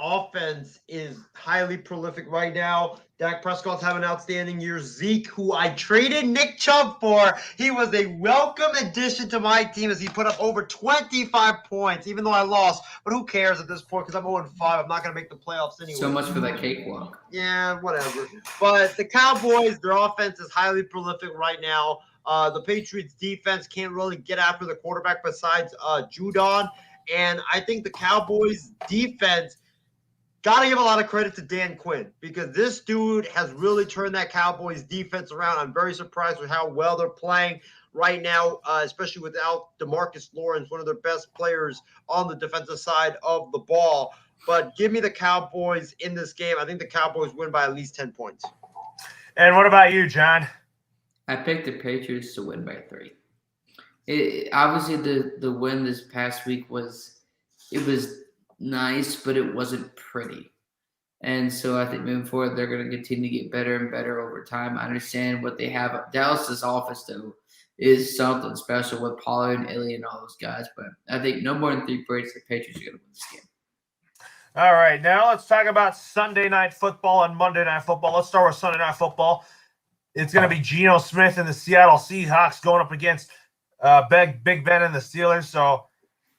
B: offense is highly prolific right now. Dak Prescott's having an outstanding year. Zeke, who I traded Nick Chubb for, he was a welcome addition to my team as he put up over 25 points, even though I lost. But who cares at this point because I'm 0-5. I'm not gonna make the playoffs anyway.
C: So much for that cakewalk.
B: Yeah, whatever. But the Cowboys, their offense is highly prolific right now. The Patriots defense can't really get after the quarterback besides Judon. And I think the Cowboys defense, got to give a lot of credit to Dan Quinn because this dude has really turned that Cowboys defense around. I'm very surprised with how well they're playing right now, especially without DeMarcus Lawrence, one of their best players on the defensive side of the ball. But give me the Cowboys in this game. I think the Cowboys win by at least 10 points.
A: And what about you, John?
C: I picked the Patriots to win by 3. Obviously, the win this past week was nice, but it wasn't pretty. And so I think moving forward, they're going to continue to get better and better over time. I understand what they have. Dallas's offense, though, is something special with Pollard and Elliott and all those guys. But I think no more than 3 points, the Patriots are going to win this game.
A: All right, now let's talk about Sunday Night Football and Monday Night Football. Let's start with Sunday Night Football. It's going to be Geno Smith and the Seattle Seahawks going up against Big Ben and the Steelers. So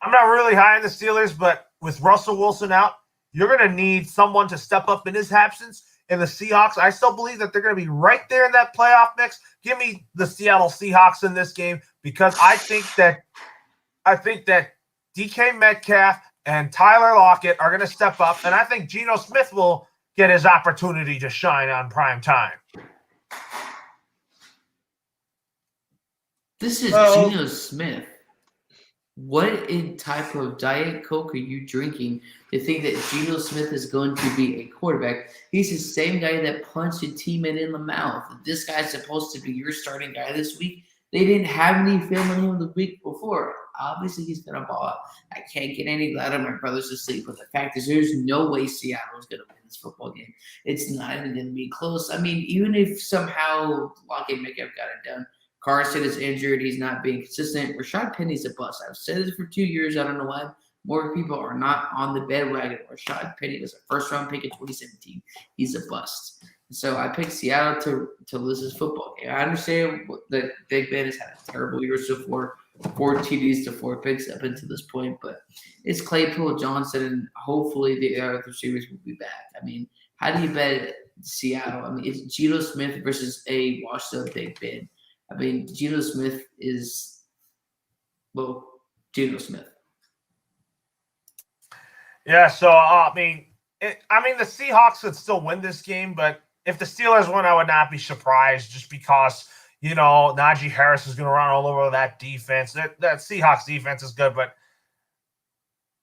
A: I'm not really high on the Steelers, but with Russell Wilson out, you're going to need someone to step up in his absence. And the Seahawks, I still believe that they're going to be right there in that playoff mix. Give me the Seattle Seahawks in this game because I think that DK Metcalf and Tyler Lockett are going to step up, and I think Geno Smith will get his opportunity to shine on prime time.
C: This is Geno Smith. What type of Diet Coke are you drinking to think that Geno Smith is going to be a quarterback? He's the same guy that punched a teammate in the mouth. This guy's supposed to be your starting guy this week. They didn't have any film on him the week before. Obviously, he's going to ball out. I can't get any gladder my brothers to sleep. But the fact is, there's no way Seattle is going to win this football game. It's not even going to be close. I mean, even if somehow Lockett Metcalf got it done, Carson is injured. He's not being consistent. Rashad Penny's a bust. I've said this for 2 years. I don't know why more people are not on the bandwagon. Rashad Penny was a first-round pick in 2017. He's a bust. So I picked Seattle to lose this football game. I understand that Big Ben has had a terrible year so far. 4 TDs to 4 picks up until this point. But it's Claypool, Johnson, and hopefully the other receivers will be back. I mean, how do you bet Seattle? I mean, it's Geno Smith versus a washed-up Big Ben. I mean, Geno Smith is, Geno Smith.
A: Yeah, so, the Seahawks would still win this game, but if the Steelers win, I would not be surprised just because, Najee Harris is going to run all over that defense. That Seahawks defense is good, but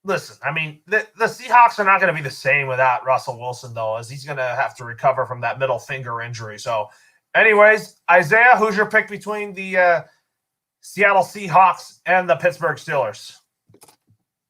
A: listen, I mean, the Seahawks are not going to be the same without Russell Wilson, though, as he's going to have to recover from that middle finger injury. So, anyways, Isaiah, who's your pick between the Seattle Seahawks and the Pittsburgh Steelers?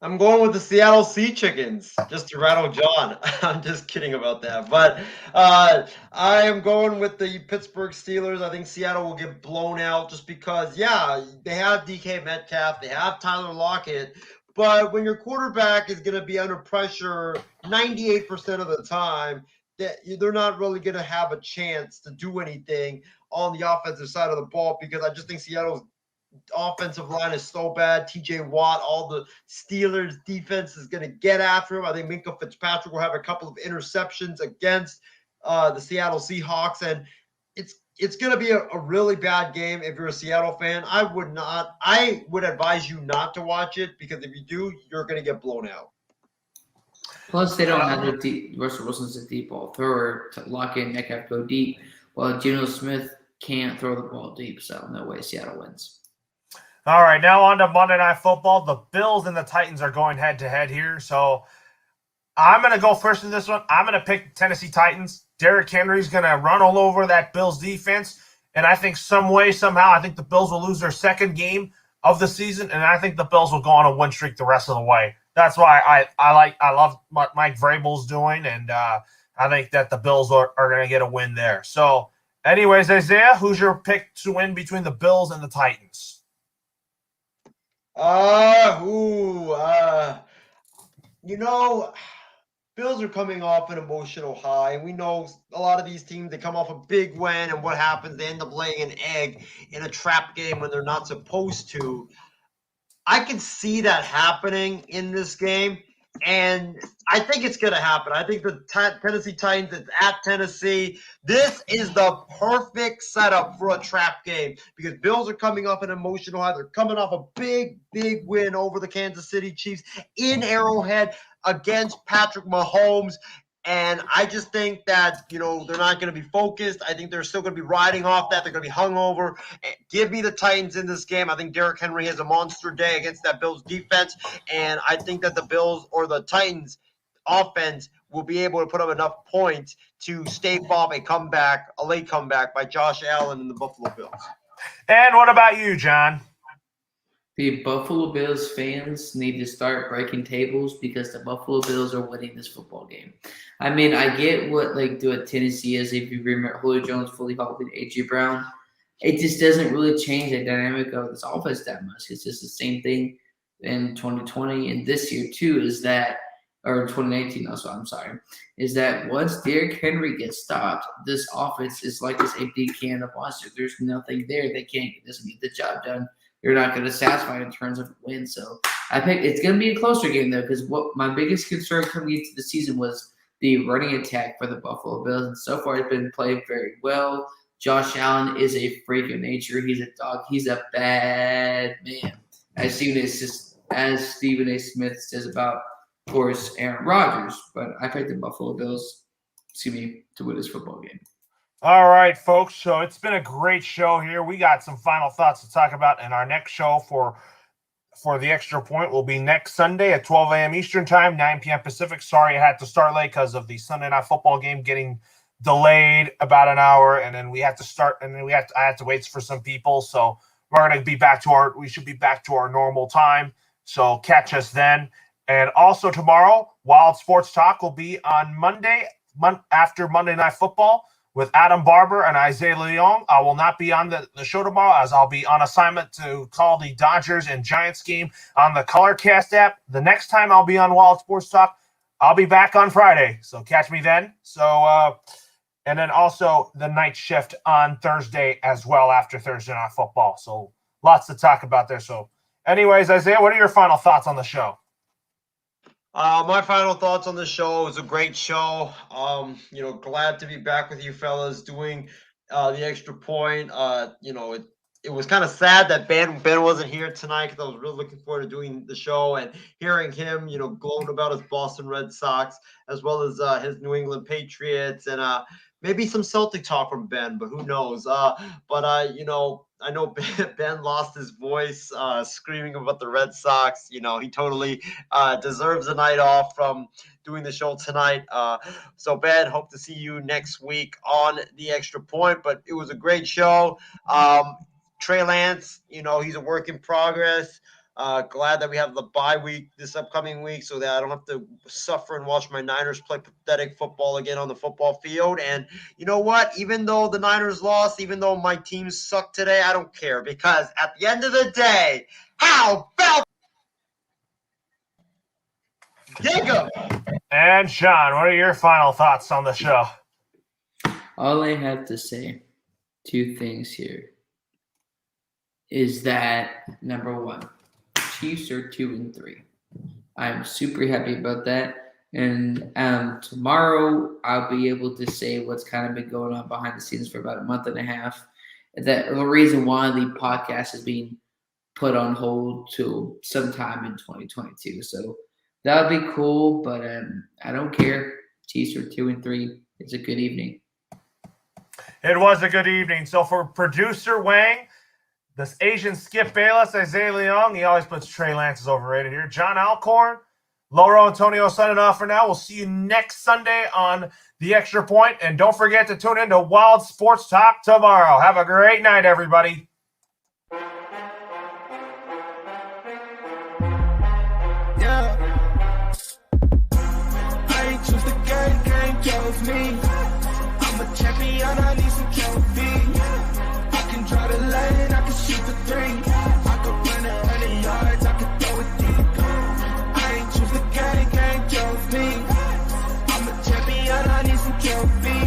B: I'm going with the Seattle Sea Chickens, just to rattle John. I'm just kidding about that. But I am going with the Pittsburgh Steelers. I think Seattle will get blown out just because, they have DK Metcalf. They have Tyler Lockett. But when your quarterback is going to be under pressure 98% of the time, they're not really going to have a chance to do anything on the offensive side of the ball because I just think Seattle's offensive line is so bad. TJ Watt, all the Steelers defense is going to get after him. I think Minkah Fitzpatrick will have a couple of interceptions against the Seattle Seahawks, and it's it's going to be a really bad game if you're a Seattle fan. I would advise you not to watch it, because if you do, you're going to get blown out.
C: Plus, they don't have the deep. Russell Wilson's a deep ball thrower to lock in Metcalf, go deep. While Geno Smith can't throw the ball deep, so no way Seattle wins.
A: All right, now on to Monday Night Football. The Bills and the Titans are going head-to-head here. So I'm going to go first in this one. I'm going to pick Tennessee Titans. Derrick Henry's going to run all over that Bills defense. And I think somehow, I think the Bills will lose their second game of the season. And I think the Bills will go on a win streak the rest of the way. That's why I love what Mike Vrabel's doing. And I think that the Bills are going to get a win there. So anyways, Isaiah, who's your pick to win between the Bills and the Titans?
B: Bills are coming off an emotional high, and we know a lot of these teams, they come off a big win, and what happens? They end up laying an egg in a trap game when they're not supposed to. I can see that happening in this game, and I think it's going to happen. I think the Tennessee Titans, it's at Tennessee. This is the perfect setup for a trap game, because Bills are coming off an emotional high. They're coming off a big, big win over the Kansas City Chiefs in Arrowhead against Patrick Mahomes. And I just think that, they're not going to be focused. I think they're still going to be riding off that. They're going to be hungover. Give me the Titans in this game. I think Derrick Henry has a monster day against that Bills defense. And I think that the Bills or the Titans offense will be able to put up enough points to stave off a late comeback by Josh Allen and the Buffalo Bills.
A: And what about you, John?
C: The Buffalo Bills fans need to start breaking tables, because the Buffalo Bills are winning this football game. I mean, I get what Tennessee is. If you remember, Julio Jones fully healthy, A.J. Brown, it just doesn't really change the dynamic of this offense that much. It's just the same thing in 2020 and this year too. Or 2018 also, I'm sorry, is that once Derrick Henry gets stopped, this offense is like this empty can of mustard. There's nothing there. They doesn't get the job done. You're not going to satisfy in terms of win. So I think it's going to be a closer game, though, because what my biggest concern coming into the season was the running attack for the Buffalo Bills. And so far, it's been played very well. Josh Allen is a freak of nature. He's a dog. He's a bad man. As Stephen A. Smith says about, of course, Aaron Rodgers. But I picked the Buffalo Bills, to win this football game.
A: All right, folks. So it's been a great show here. We got some final thoughts to talk about, and our next show for the Extra Point will be next Sunday at 12 a.m. Eastern Time, 9 p.m. Pacific. Sorry I had to start late because of the Sunday Night Football game getting delayed about an hour, and then we had to start, and then I had to wait for some people. So we're going to be we should be back to our normal time. So catch us then. And also tomorrow, Wild Sports Talk will be on Monday, after Monday Night Football, with Adam Barber and Isaiah Leong. I will not be on the show tomorrow, as I'll be on assignment to call the Dodgers and Giants game on the Colorcast app. The next time I'll be on Wild Sports Talk, I'll be back on Friday, so catch me then. So, and then also the night shift on Thursday as well after Thursday Night Football. So lots to talk about there. So anyways, Isaiah, what are your final thoughts on the show?
B: My final thoughts on the show. It was a great show. Glad to be back with you fellas doing the Extra Point. It was kind of sad that Ben wasn't here tonight, because I was really looking forward to doing the show and hearing him, gloat about his Boston Red Sox, as well as his New England Patriots, and maybe some Celtic talk from Ben, but who knows? I know Ben lost his voice screaming about the Red Sox. He totally deserves a night off from doing the show tonight. So, Ben, hope to see you next week on the Extra Point. But it was a great show. Trey Lance, he's a work in progress. Glad that we have the bye week this upcoming week, so that I don't have to suffer and watch my Niners play pathetic football again on the football field. And you know what? Even though the Niners lost, even though my team sucked today, I don't care, because at the end of the day, how about Jacob?
A: And Sean, what are your final thoughts on the show?
C: All I have to say, two things here, is that number one, Chiefs are 2-3. I'm super happy about that. And tomorrow I'll be able to say what's kind of been going on behind the scenes for about a month and a half. That the reason why the podcast is being put on hold till sometime in 2022. So that would be cool, but I don't care. Chiefs are 2-3. It's a good evening.
A: It was a good evening. So for producer Wang, this Asian Skip Bayless, Isaiah Leong, he always puts Trey Lance is overrated here. John Alcorn, Lauro Antonio signing off for now. We'll see you next Sunday on The Extra Point. And don't forget to tune in to Wild Sports Talk tomorrow. Have a great night, everybody.
G: Chose me. I'm a champion, I need some trophy. I can draw the lane, I can shoot the three. I can run 100 yards, I can throw it deep. I ain't choose the game chose me. I'm a champion, I need some trophy.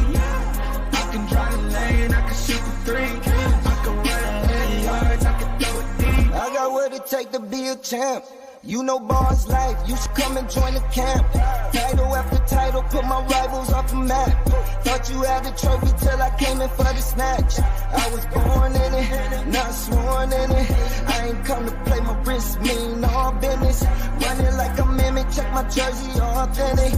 G: I can draw the lane, I can shoot the three. I can run 100 yards, I can throw it deep. I got what it take to be a champ. You know ball's life, you should come and join the camp. Title after title, put my rivals off the map. Thought you had the trophy till I came in for the snatch. I was born in it, not sworn in it. I ain't come to play, my wrist mean all business. Running like a mimic, check my jersey, all authentic.